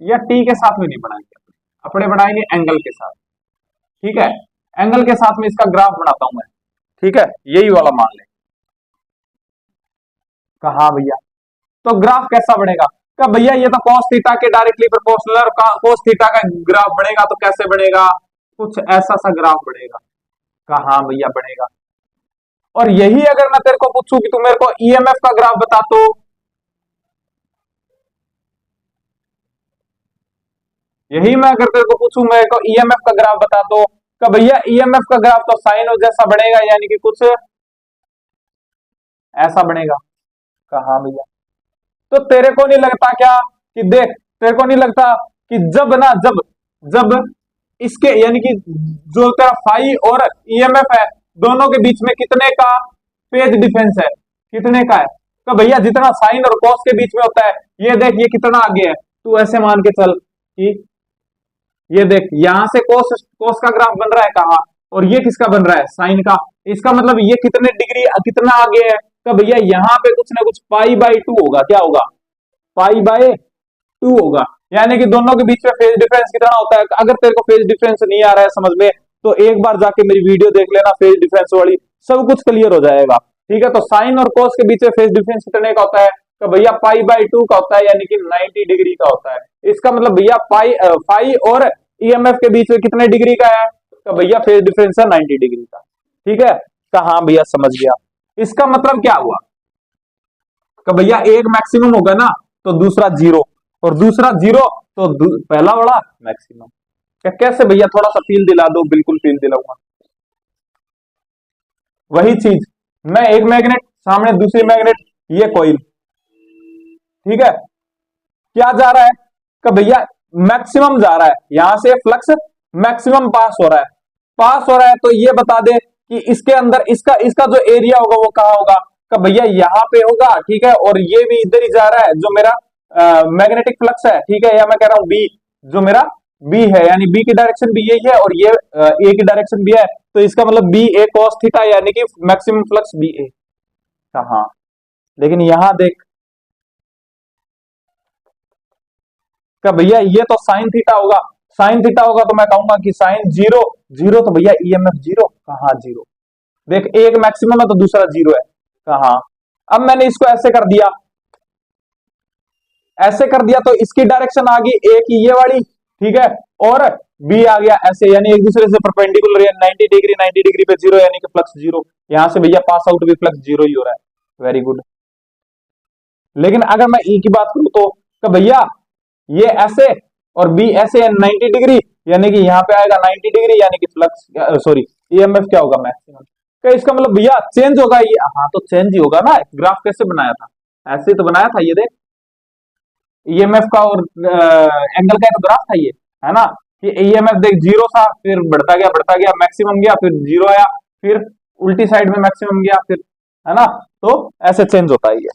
या टी के साथ में नहीं बनाएंगे, अपने बनाएंगे एंगल के साथ। ठीक है, एंगल के साथ में इसका ग्राफ बनाता हूं मैं, ठीक है, यही वाला मान ले। कहा भैया, तो ग्राफ कैसा बनेगा? क्या भैया ये तो cos थीटा के डायरेक्टली प्रोपोर्शनल, और cos थीटा का ग्राफ बनेगा तो कैसे बनेगा? कुछ ऐसा सा ग्राफ बनेगा। कहा भैया बनेगा। और यही अगर मैं तेरे को पूछूं कि तू मेरे को ईएमएफ का ग्राफ बता, तो यही मैं अगर तेरे को पूछूं मेरे को ईएमएफ का ग्राफ बता, तो क्या भैया ईएमएफ का ग्राफ तो साइन जैसा बनेगा, यानी कि कुछ ऐसा बनेगा। कहा भैया, तो तेरे को नहीं लगता क्या कि देख, तेरे को नहीं लगता कि जब ना जब जब इसके यानी कि जो तेरा फाई और ईएमएफ है, दोनों के बीच में कितने का फेज डिफरेंस है? कितने का है? तो भैया जितना साइन और कॉस के बीच में होता है, ये देख ये कितना आगे है। तू ऐसे मान के चल कि ये देख यहां से कोस कोस का ग्राफ बन रहा है कहा, और ये किसका बन रहा है? साइन का। इसका मतलब ये कितने डिग्री कितना आगे है? तो भैया यहाँ पे कुछ ना कुछ पाई बाई टू होगा। क्या होगा? पाई बाय टू होगा। यानी कि दोनों के बीच में फेज डिफरेंस कितना होता है? अगर तेरे को फेज डिफरेंस नहीं आ रहा है समझ में, तो एक बार जाके मेरी वीडियो देख लेना फेज डिफरेंस वाली, सब कुछ क्लियर हो जाएगा। ठीक है, तो साइन और कोस के बीच में फेज डिफरेंस कितने का होता है? तो भैया पाई बाई टू का होता है, यानी कि 90 डिग्री का होता है। इसका मतलब भैया पाई फाई और ईएमएफ के बीच में कितने डिग्री का है? तो भैया फेज डिफरेंस है 90 डिग्री का। ठीक है, तो हाँ भैया समझ गया। इसका मतलब क्या हुआ कि भैया एक मैक्सिमम होगा ना तो दूसरा जीरो, और दूसरा जीरो तो पहला बड़ा मैक्सिमम। क्या कैसे भैया? थोड़ा सा फील दिला दो। बिल्कुल फील दिलाऊंगा। वही चीज, मैं एक मैग्नेट सामने दूसरी मैग्नेट, ये कॉइल, ठीक है, क्या जा रहा है कि भैया मैक्सिमम जा रहा है, यहां से फ्लक्स मैक्सिमम पास हो रहा है। पास हो रहा है तो ये बता दे कि इसके अंदर इसका इसका जो एरिया होगा वो कहां होगा? कि भैया यहां पे होगा। ठीक है, और ये भी इधर ही जा रहा है, जो मेरा मैग्नेटिक फ्लक्स है। ठीक है, या मैं कह रहा हूं बी, जो मेरा बी है, यानी बी की डायरेक्शन भी यही है, और ये ए की डायरेक्शन भी है, तो इसका मतलब बी ए कॉस थीटा, यानी कि मैक्सिमम फ्लक्स बी ए। हाँ, लेकिन यहां देख क्या भैया, ये तो साइन थीटा होगा। साइन थीटा होगा तो मैं कहूंगा कि साइन जीरो। जीरो तो भैया ईएमएफ जीरो। कहा जीरो? देख एक मैक्सिमम है तो दूसरा जीरो है। कहा? अब मैंने इसको ऐसे कर दिया, ऐसे कर दिया, तो इसकी डायरेक्शन आ गई ए की ये वाली, ठीक है, और बी आ गया ऐसे, यानी एक दूसरे से परपेंडिकुलर, 90 डिग्री 90 डिग्री पे जीरो, यानी कि फ्लक्स जीरो। यहां से भैया पास आउट भी फ्लक्स जीरो ही हो रहा है। Very good. लेकिन अगर मैं ई की बात करूं तो भैया ये ऐसे और बी ऐसे 90 डिग्री, यानी कि यहाँ पे आएगा 90 डिग्री, यानी कि फ्लक्स सॉरी ईएमएफ क्या होगा? मैक्सिमम। क्या इसका मतलब भैया चेंज होगा ये? हाँ, तो चेंज ही होगा ना। ग्राफ कैसे बनाया था? ऐसे तो बनाया था, ये देख ईएमएफ का और एंगल का तो ग्राफ था ये, है ना, कि ईएमएफ देख जीरो था, फिर बढ़ता गया मैक्सिमम गया, फिर जीरो आया, फिर उल्टी साइड में मैक्सिमम गया, फिर, है ना, तो ऐसे चेंज होता है ये।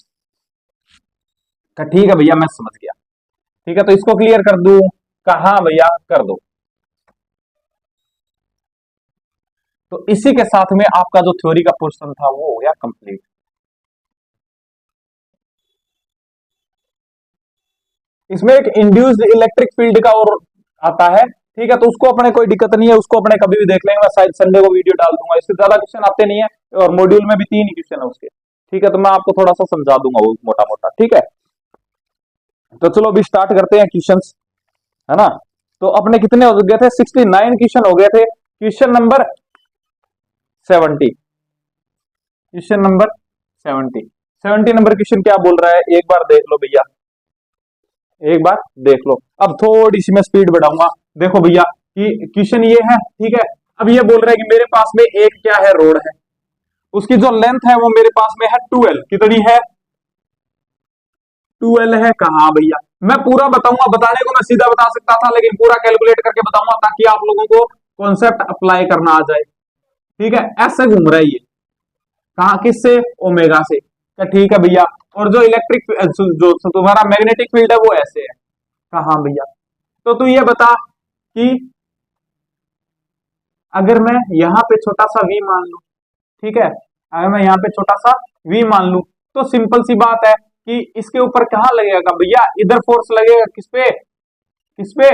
ठीक है भैया मैं समझ गया। ठीक है, तो इसको क्लियर कर दूं? कहा भैया कर दो। तो इसी के साथ में आपका जो थ्योरी का पोर्शन था वो हो गया कंप्लीट। इसमें एक इंड्यूस्ड इलेक्ट्रिक फील्ड का और आता है। ठीक है, तो उसको अपने कोई दिक्कत नहीं है, उसको अपने कभी भी देख लेंगे, मैं शायद संडे को वीडियो डाल दूंगा, इससे ज्यादा क्वेश्चन आते नहीं है, और मॉड्यूल में भी 3 ही क्वेश्चन है उसके। ठीक है, तो मैं आपको थोड़ा सा समझा दूंगा वो मोटा मोटा। ठीक है, तो चलो अभी स्टार्ट करते हैं क्वेश्चंस, है ना। तो अपने कितने हो गए थे? 69 क्वेश्चन हो गए थे। Question number 70, question number 70, 70 number question क्या बोल रहा है एक बार देख लो भैया, एक बार देख लो। अब थोड़ी सी मैं स्पीड बढ़ाऊंगा। देखो भैया कि क्वेश्चन ये है, ठीक है। अब ये बोल रहा है कि मेरे पास में एक क्या है, रोड है, उसकी जो लेंथ है वो मेरे पास में है 12। कितनी है? 12 है। कहा भैया? मैं पूरा बताऊंगा, बताने को मैं सीधा बता सकता था, लेकिन पूरा कैलकुलेट करके बताऊंगा ताकि आप लोगों को कॉन्सेप्ट अप्लाई करना आ जाए। ठीक है, ऐसे घूम रहा है ये, कहा किससे? ओमेगा से। ठीक है भैया, और जो इलेक्ट्रिक जो तुम्हारा मैग्नेटिक फील्ड है वो ऐसे है। कहा भैया? तो तू ये बता कि अगर मैं यहां पे छोटा सा v मान लू, ठीक है, अगर मैं यहाँ पे छोटा सा v मान लू, तो सिंपल सी बात है कि इसके ऊपर कहां लगेगा भैया? इधर फोर्स लगेगा, किस पे? किस पे?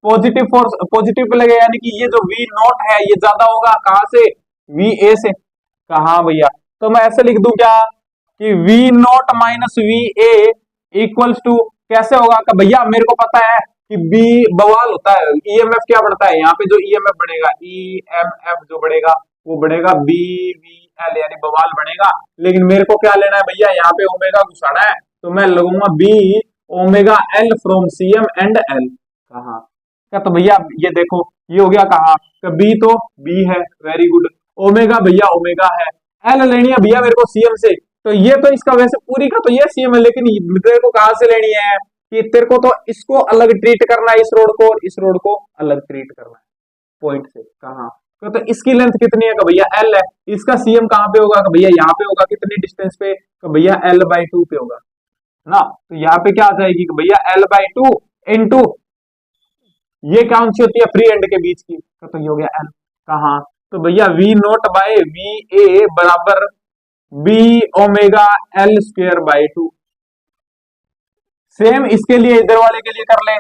पॉजिटिव फोर्स, पॉजिटिव पे लगेगा, यानी कि ये जो v नॉट है ये ज्यादा होगा कहां से? va से। कहा भैया? तो मैं ऐसे लिख दूं क्या कि v not minus va equals to, कैसे होगा? का भैया मेरे को पता है कि b बवाल होता है, ईएमएफ क्या बढ़ता है यहाँ पे? जो ईएमएफ बढ़ेगा, ईएमएफ जो बढ़ेगा वो बढ़ेगा बी वी एल, यानी बवाल बढ़ेगा। लेकिन मेरे को क्या लेना है भैया? यहाँ पे ओमेगा घुसाना है, तो मैं लगूंगा b omega L from CM and L. कहा क्या? तो भैया ये देखो, ये हो गया कहा, बी तो बी है, वेरी गुड। ओमेगा भैया ओमेगा है, एल लेनी है भैया मेरे को सीएम से, तो ये तो इसका वैसे पूरी का तो ये सीएम है, लेकिन तेरे को कहां से लेनी है? कि तेरे को तो इसको अलग ट्रीट करना है, इस रोड को, और इस रोड को अलग ट्रीट करना है पॉइंट से। कहा तो इसकी लेंथ कितनी है? का भैया एल है। इसका सीएम कहां पे होगा? का भैया यहाँ पे होगा। कितनी डिस्टेंस पे? का भैया L/2 पे होगा ना। तो यहाँ पे क्या आ जाएगी? कि भैया L/2 इंटू ये कौन सी होती है? फ्री एंड के बीच की, तो ये हो गया एल। कहा तो भैया v नोट बाय वी ए बराबर b omega L square by 2। Same इसके लिए इधर वाले के लिए कर ले,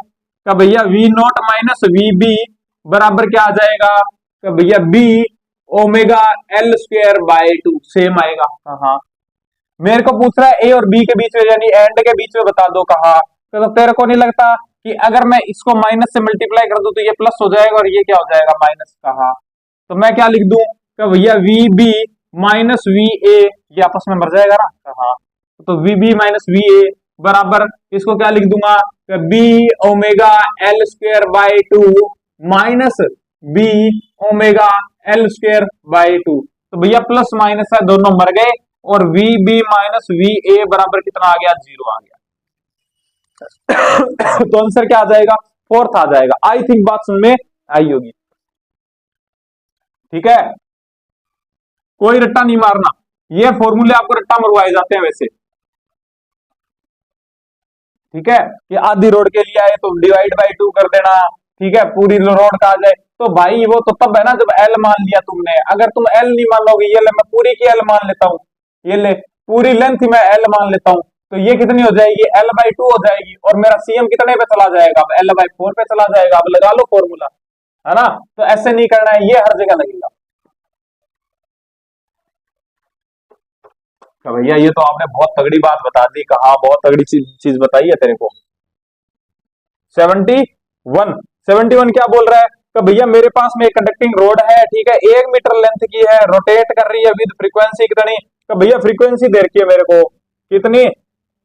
का भैया V not minus V B बराबर क्या आ जाएगा? का भैया B omega L square by 2। Same आएगा। हाँ, मेरे को पूछ रहा है ए और बी के बीच में, यानी एंड के बीच में बता दो। कहा तो तेरे को नहीं लगता कि अगर मैं इसको माइनस से मल्टीप्लाई कर दूं तो ये प्लस हो जाएगा और ये क्या हो जाएगा? माइनस। कहा तो मैं क्या लिख दूं? कि भैया V B minus V A, ये आपस में मर जाएगा ना। कहा तो वी बी माइनस वी ए बराबर, इसको क्या लिख दूंगा? B omega L square by 2 minus B omega L square by 2। तो भैया प्लस माइनस है, दोनों मर गए, और वी बी माइनस वी ए बराबर कितना आ गया? 0 आ गया। तो आंसर क्या आ जाएगा? 4th आ जाएगा। आई थिंक बात सुन में आई होगी। ठीक है, कोई रट्टा नहीं मारना, ये फॉर्मूले आपको रट्टा मरवाए जाते हैं वैसे। ठीक है, कि आधी रोड के लिए आए तो डिवाइड बाई 2 कर देना। ठीक है, पूरी रोड का आ जाए तो भाई वो तो तब है ना जब एल मान लिया तुमने। अगर तुम एल नहीं मान लोगे, ये ले मैं पूरी की एल मान लेता हूं, ये ले पूरी लेंथ मैं एल मान लेता हूं, तो ये कितनी हो जाएगी? L/2 हो जाएगी, और मेरा सीएम कितने पे चला जाएगा? अब L/4 पे चला जाएगा। अब लगा लो फॉर्मूला, है ना। तो ऐसे नहीं करना है, ये हर जगह लगेगा। तो भैया ये तो आपने बहुत तगड़ी बात बता दी। कहा बहुत तगड़ी चीज बताई है तेरे को। 71, 71 क्या बोल रहा है? तो भैया मेरे पास में एक कंडक्टिंग रोड है, ठीक है, 1 मीटर लेंथ की है, रोटेट कर रही है विद फ्रीक्वेंसी कितनी? तो भैया फ्रीक्वेंसी दे रखी है मेरे को कितनी?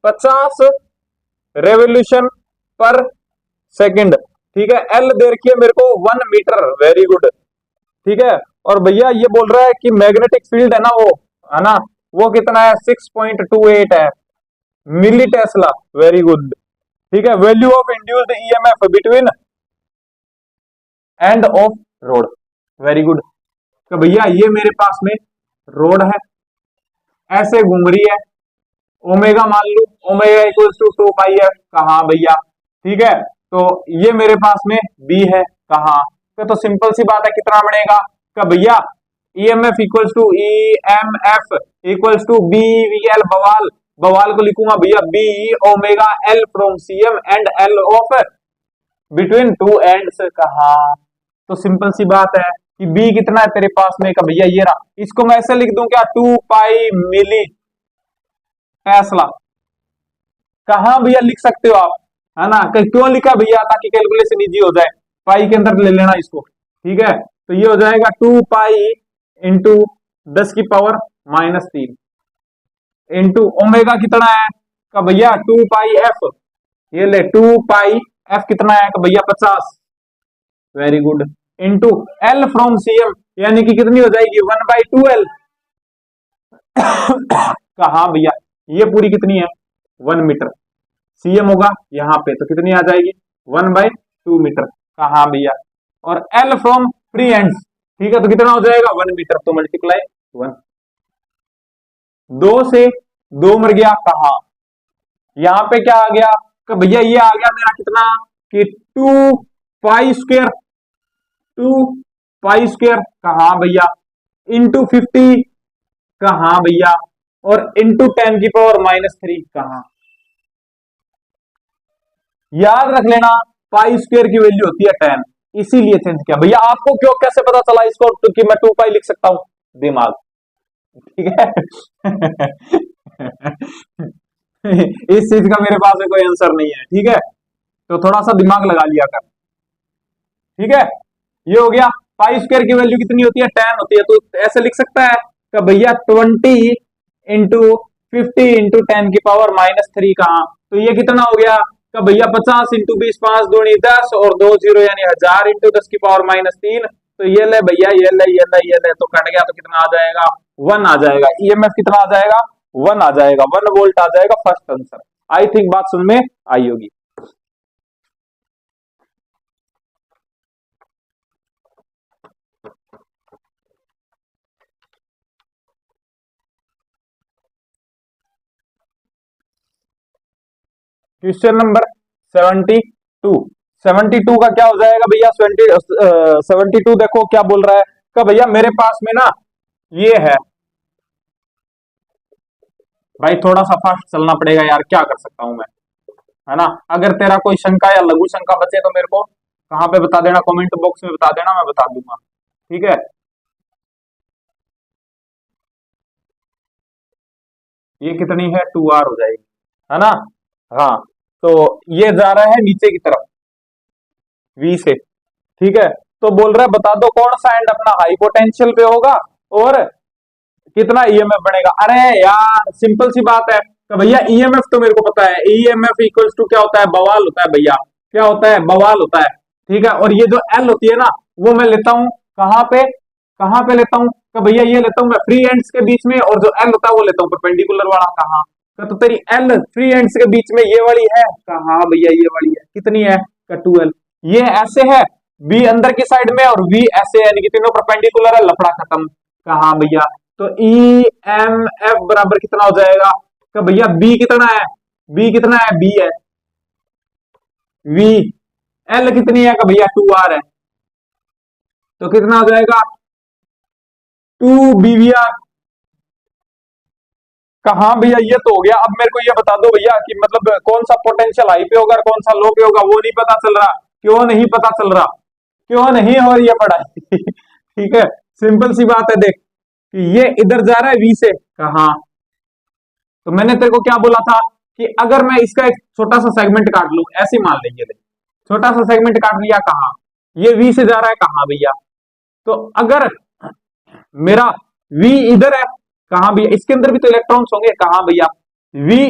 50 रेवोल्यूशन पर सेकंड। ठीक है, एल दे रखी है मेरे को 1 मीटर, वेरी गुड। ठीक है, और भैया ये बोल रहा है कि मैग्नेटिक फील्ड है ना वो, है ना, वो कितना है? 6.28 है मिली टेस्ला, वेरी गुड। ठीक है, value of induced EMF between end of road. Very good. तो भैया ये मेरे पास में रोड है, ऐसे घूम रही है, ओमेगा मान लू, omega equals to 2 pi F. कहा भैया, ठीक है। तो ये मेरे पास में बी है, कहा तो सिंपल सी बात है, कितना बनेगा का भैया EMF equals to E M F equals to B V L, बवाल बवाल को लिखूंगा भैया B omega L from C M and L of between two ends. कहा तो सिंपल सी बात है कि बी कितना है तेरे पास में का भैया ये रहा, इसको मैं ऐसे लिख दूं क्या 2 पाई मिली टेस्ला। कहा भैया लिख सकते हो आप, है ना। क्यों लिखा भैया, ताकि कैलकुलेशन इजी हो जाए, पाई के अंदर ले लेना इसको, ठीक है। तो ये हो जाएगा 2 पाई इंटू 10⁻³ इंटू ओमेगा कितना है का भैया 2 पाई एफ, ये ले 2 पाई एफ कितना है का भैया 50। Very good. Into L from CM, यानी कि कितनी हो जाएगी 1/2L। कहा भैया ये पूरी कितनी है 1 मीटर, सीएम होगा यहाँ पे तो कितनी आ जाएगी 1/2 मीटर। कहा भैया और एल फ्रॉम फ्री एंड्स, ठीक है, तो कितना हो जाएगा 1 मीटर, तो मल्टीप्लाई 1। 2 से 2 मर गया। कहा यहाँ पे क्या आ गया कि भैया ये आ गया मेरा कितना कि 2 पाई स्क्वायर, 2 पाई स्क्वायर। कहा भैया इंटू 50। कहा भैया और इंटू 10⁻³ कहा। याद रख लेना पाई स्क्वायर की वैल्यू होती है 10, इसीलिए चेंज किया। भैया आपको क्यों कैसे पता चला इसको तो कि मैं 2 पाई लिख सकता हूं, दिमाग, ठीक है। इस चीज का मेरे पास में कोई आंसर नहीं है, ठीक है, तो थोड़ा सा दिमाग लगा लिया कर, ठीक है। ये हो गया पाई स्क्वायर की वैल्यू कितनी होती है 10 होती है, तो ऐसे लिख सकता है कि भैया 20 इंटू 50 इंटू 10⁻³ कहा, तो ये कितना हो गया का भैया 50 इंटू 20, 5 दूनी 10 और 2 0 यानी 1000 इंटू 10⁻³ तो ये ले भैया ये ले तो कट गया, तो कितना आ जाएगा 1 आ जाएगा। ईएमएफ कितना आ जाएगा 1 आ जाएगा, 1 वोल्ट आ जाएगा फर्स्ट आंसर। आई थिंक बात सुन में आई होगी। Question number 72। 72 का क्या हो जाएगा भैया 72 देखो क्या बोल रहा है कि भैया मेरे पास में ना ये है, भाई थोड़ा सा फास्ट चलना पड़ेगा यार, क्या कर सकता हूं मैं, है ना। अगर तेरा कोई शंका या लघु शंका बचे तो मेरे को कहां पे बता देना, कमेंट बॉक्स में बता देना, मैं बता दूंगा, ठीक है। ये कितनी है 2R हो जाएगी, है ना। हाँ तो ये जा रहा है नीचे की तरफ V से, ठीक है। तो बोल रहा है बता दो कौन सा एंड अपना हाई पोटेंशियल पे होगा और कितना ईएमएफ बनेगा। अरे यार सिंपल सी बात है तो भैया ईएमएफ तो मेरे को पता है, ईएमएफ इक्वल्स टू क्या होता है बवाल होता है भैया, क्या होता है बवाल होता है, ठीक है। और ये जो एल होती है ना वो मैं लेता हूं कहां पे लेता हूं तो भैया ये लेता हूं मैं फ्री एंड्स के बीच में, और जो एल होता है वो लेता हूं परपेंडिकुलर वाला। कहां तो तेरी एल फ्री एंड्स के बीच में ये वाली है, कहा भैया ये वाली है, कितनी है का 2L। ये ऐसे है बी अंदर की साइड में और वी ऐसे, यानी कि तीनों परपेंडिकुलर है, लफड़ा खत्म। कहा भैया तो ई एम एफ बराबर कितना हो जाएगा तो भैया बी कितना है, बी कितना है बी है वी, एल कितनी है का भैया 2R है, तो कितना हो जाएगा 2 BVR। कहा भैया ये तो हो गया। अब मेरे को ये बता दो भैया कि मतलब कौन सा पोटेंशियल हाई पे होगा और कौन सा लो पे होगा, वो नहीं पता चल रहा। क्यों नहीं पता चल रहा, क्यों नहीं हो रही है पढ़ाई। ठीक है सिंपल सी बात है, देख कि ये इधर जा रहा है वी से, कहा तो मैंने तेरे को क्या बोला था कि अगर मैं इसका एक छोटा सा सेगमेंट काट लूं, ऐसे मान लीजिए देख छोटा सा सेगमेंट काट लिया, कहा ये वी से जा रहा है, कहा भैया तो अगर मेरा वी इधर है, कहा भैया इसके अंदर भी तो इलेक्ट्रॉन्स होंगे, कहा भैया वी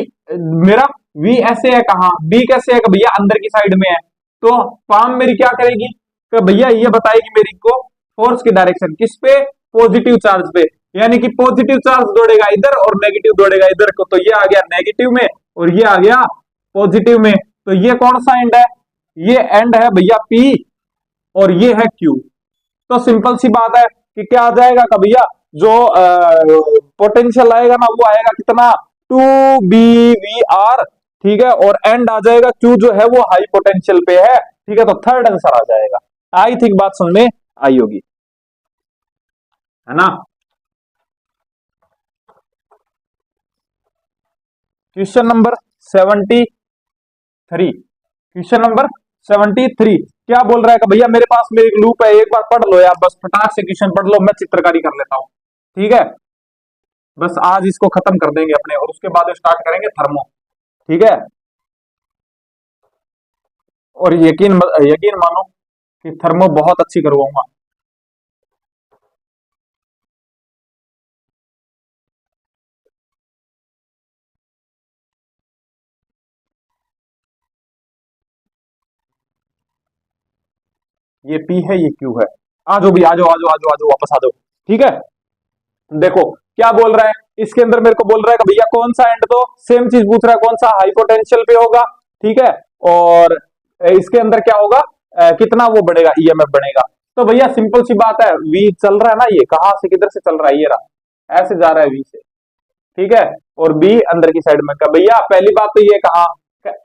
मेरा वी ऐसे है, कहा बी कैसे है भैया अंदर की साइड में है, तो पाम मेरी क्या करेगी कि भैया ये बताएगी मेरी को फोर्स की डायरेक्शन किस पे, पॉजिटिव चार्ज पे, यानी कि पॉजिटिव चार्ज दौड़ेगा इधर और नेगेटिव दौड़ेगा इधर को, तो ये आ गया नेगेटिव में और ये आ गया पॉजिटिव में। तो ये कौन सा एंड है, ये एंड है भैया पी, और ये है Q। तो सिंपल सी बात है कि क्या आ जाएगा का भैया, जो पोटेंशियल आएगा ना वो आएगा कितना, 2 BVR। ठीक है, और एंड आ जाएगा Q जो है वो हाई पोटेंशियल पे है। ठीक है, तो थर्ड आंसर आ जाएगा। आई थिंक बात समझ में आई होगी, है ना। Question number 73। क्वेश्चन नंबर 73 क्या बोल रहा है कि भैया मेरे पास में एक लूप है, एक बार पढ़ लो यार, बस फटाक से क्वेश्चन पढ़ लो, मैं चित्रकारी कर लेता हूं। ठीक है, बस आज इसको खत्म कर देंगे अपने, और उसके बाद स्टार्ट करेंगे थर्मो। ठीक है, और यकीन मानो कि थर्मो बहुत अच्छी करवाऊंगा। ये P है, ये Q है। आ जाओ भी, आ जाओ आ जाओ आ जाओ आ जाओ, वापस आ जाओ। ठीक है, देखो क्या बोल रहा है इसके अंदर, मेरे को बोल रहा है कि भैया कौन सा एंड, तो सेम चीज पूछ रहा है, कौन सा हाई पोटेंशियल पे होगा। ठीक है, और इसके अंदर क्या होगा, कितना वो बढ़ेगा, ईएमएफ बढ़ेगा। तो भैया सिंपल सी बात है, वी चल रहा है ना, ये कहां से किधर से चल रहा है, ये रहा, ऐसे जा रहा है वी से। ठीक है, और बी अंदर की साइड में का, भैया पहली बात तो ये कहा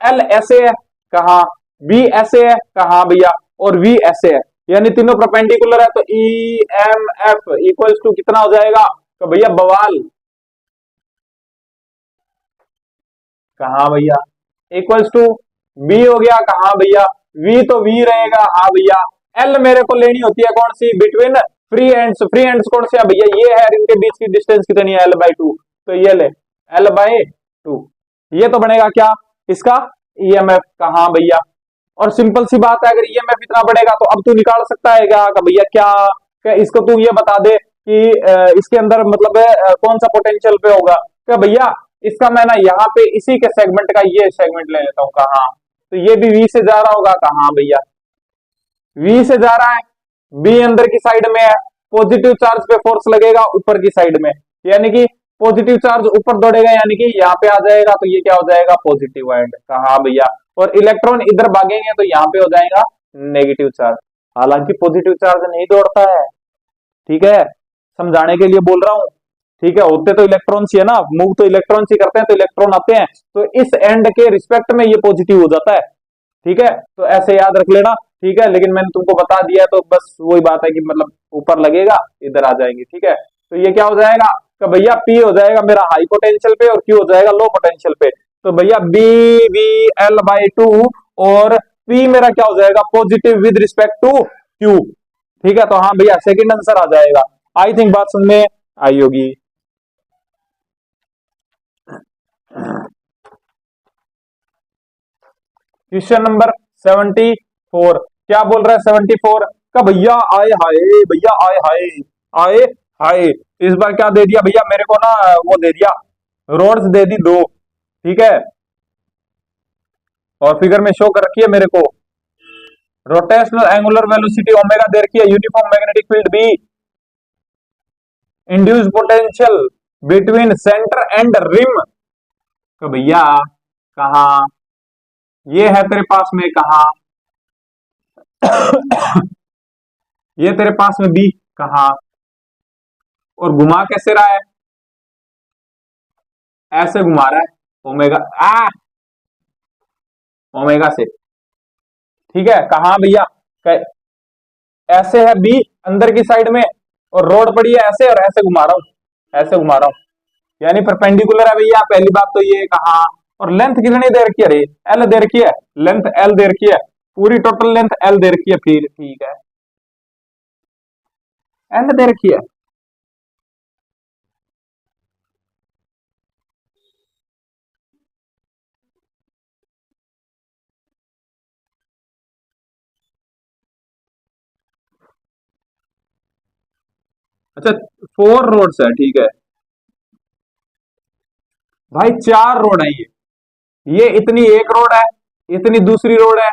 एल ऐसे है, कहा बी ऐसे है, कहा भैया, और वी ऐसे है, यानी तीनों परपेंडिकुलर है, तो E M F equals to कितना हो जाएगा, तो भैया बवाल, कहा भैया इक्वल्स टू बी हो गया, कहा भैया वी, तो वी रहेगा, हाँ भैया। एल मेरे को लेनी होती है कौन सी, between free ends, free ends कौन से है भैया, ये है, इनके बीच की डिस्टेंस कितनी है, L/2, तो ये ले L/2, ये तो बनेगा क्या इसका, ईएमएफ, कहा भैया। और सिंपल सी बात है, अगर ईएमएफ इतना बढ़ेगा तो अब तू निकाल सकता है क्या कि भैया क्या इसको तू ये बता दे कि इसके अंदर मतलब कौन सा पोटेंशियल पे होगा, क्या भैया इसका मैं ना यहाँ पे इसी के सेगमेंट का ये सेगमेंट ले लेता हूँ, कहा, तो ये भी वी से जा रहा होगा, कहा भैया वी से जा रहा है, बी अंदर की साइड में है, पॉजिटिव चार्ज पे फोर्स लगेगा ऊपर की साइड में, यानी कि पॉजिटिव चार्ज ऊपर दौड़ेगा, यानी कि यहाँ पे आ जाएगा, तो ये क्या हो जाएगा, पॉजिटिव एंड, कहा भैया। और इलेक्ट्रॉन इधर भागेंगे तो यहाँ पे हो जाएगा नेगेटिव चार्ज, हालांकि पॉजिटिव चार्ज नहीं दौड़ता है। ठीक है, समझाने के लिए बोल रहा हूं। ठीक है, होते तो इलेक्ट्रॉन ही है ना, मूव तो इलेक्ट्रॉन ही करते हैं, तो इलेक्ट्रॉन आते हैं, तो इस एंड के रिस्पेक्ट में ये पॉजिटिव हो जाता है। ठीक है, तो ऐसे याद रख लेना। ठीक है, लेकिन मैंने तुमको बता दिया, तो बस वही बात है कि मतलब ऊपर लगेगा, इधर आ जाएंगे। ठीक है, तो ये क्या हो जाएगा कि भैया पी हो जाएगा मेरा हाई पोटेंशियल पे, और क्यू हो जाएगा लो पोटेंशियल पे, तो भैया बी वी L/2, और पी मेरा क्या हो जाएगा, positive with respect to Q. ठीक है, तो हाँ भैया सेकंड आंसर आ जाएगा। आई थिंक बात सुन में आई होगी। क्वेश्चन नंबर 74 क्या बोल रहा है, 74 का, भैया आए हाय, भैया आए हाय, आए हाय, इस बार क्या दे दिया भैया मेरे को ना, वो दे दिया, रोड्स दे दी दो। ठीक है, और फिगर में शो कर रखी है मेरे को, रोटेशनल एंगुलर वेलोसिटी ओमेगा दे रखी है, uniform magnetic field B, induce potential between centre and rim, तो भैया कहा ये है तेरे पास में, कहा ये तेरे पास में बी, कहा, और घुमा कैसे रहा है, ऐसे घुमा रहा है ओमेगा, ओमेगा से। ठीक है, कहा भैया ऐसे है बी अंदर की साइड में, और रोड पड़ी है ऐसे, और ऐसे घुमा रहा हूं, ऐसे घुमा रहा हूं, यानी परपेंडिकुलर है भैया, पहली बात तो ये, कहा, और लेंथ कितनी दे रखी है, अरे एल दे रखी है, लेंथ एल दे रखी है, पूरी टोटल लेंथ एल दे रखी है, फिर ठीक है एल दे रखी है। अच्छा 4 रोड्स है, ठीक है भाई, 4 रोड है ये इतनी एक रोड है, इतनी दूसरी रोड है,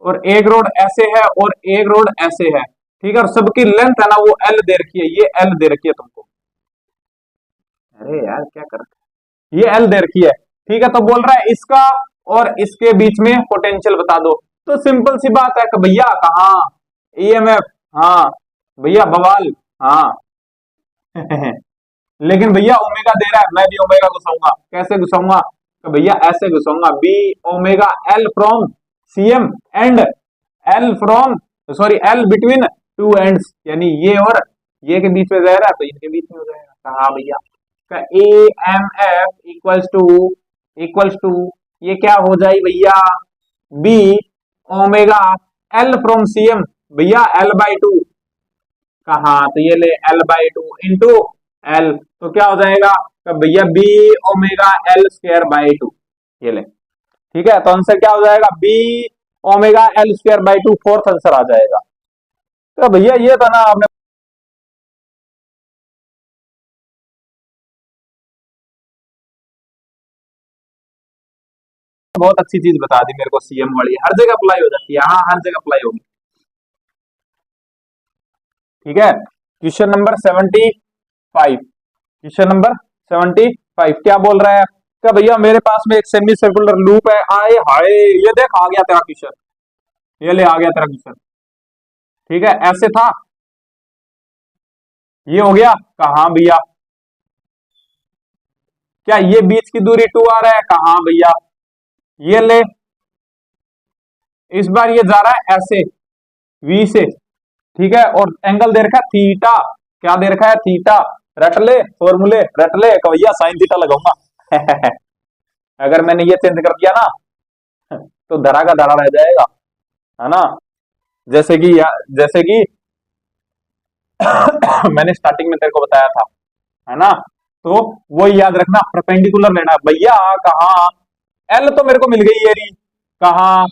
और एक रोड ऐसे है, और एक रोड ऐसे है। ठीक है, और सबकी लेंथ है ना वो एल दे रखी है, ये एल दे रखी है तुमको, अरे यार क्या कर रहे, ये एल दे रखी है। ठीक है, तो बोल रहा है इसका और इसके बीच में पोटेंशियल बता दो, तो सिंपल सी बात है कि भैया कहा ईएमएफ, हाँ भैया बवाल, हाँ लेकिन भैया ओमेगा दे रहा है, मैं भी ओमेगा घुसाऊंगा, कैसे घुसाऊंगा? तो भैया ऐसे घुसाऊंगा, b omega L from CM and l from, sorry l between two ends, यानी ये और ये के बीच में रह रहा है तो इनके बीच में हो जाएगा। कहा भैया का e m F equals to ये क्या हो जाए भैया, B omega L from CM, भैया एल बाई टू, कहा तो ये ले l by two into l, तो क्या हो जाएगा तो भैया B omega L square by two, ये ले ठीक है। तो आंसर क्या हो जाएगा, B omega L square by two, fourth answer आ जाएगा। तो भैया ये था ना आपने बहुत अच्छी चीज बता दी मेरे को, सीएम वाली हर जगह अप्लाई हो जाती है, हाँ हर जगह अप्लाई होगी। ठीक है, क्वेश्चन नंबर 75, क्वेश्चन नंबर 75 क्या बोल रहा है, क्या भैया मेरे पास में एक सेमी सर्कुलर लूप है, आए हाय ये देख आ गया तेरा क्वेश्चन, ये ले आ गया तेरा क्वेश्चन। ठीक है, ऐसे था, ये हो गया, कहा भैया क्या ये बीच की दूरी 2 आ रहा है, कहा भैया ये ले, इस बार ये जा रहा है ऐसे वी से, ठीक है, और एंगल दे रखा है थीटा, क्या दे रखा है थीटा, रट ले फॉर्मूले रट ले, भैया साइन थीटा लगाऊंगा अगर मैंने ये चेंज कर दिया ना तो धरा का धरा रह जाएगा, है ना, जैसे कि मैंने स्टार्टिंग में तेरे को बताया था, है ना, तो वो याद रखना, परपेंडिकुलर लेना है भैया, कहा एल तो मेरे को मिल गई ये रही, कहा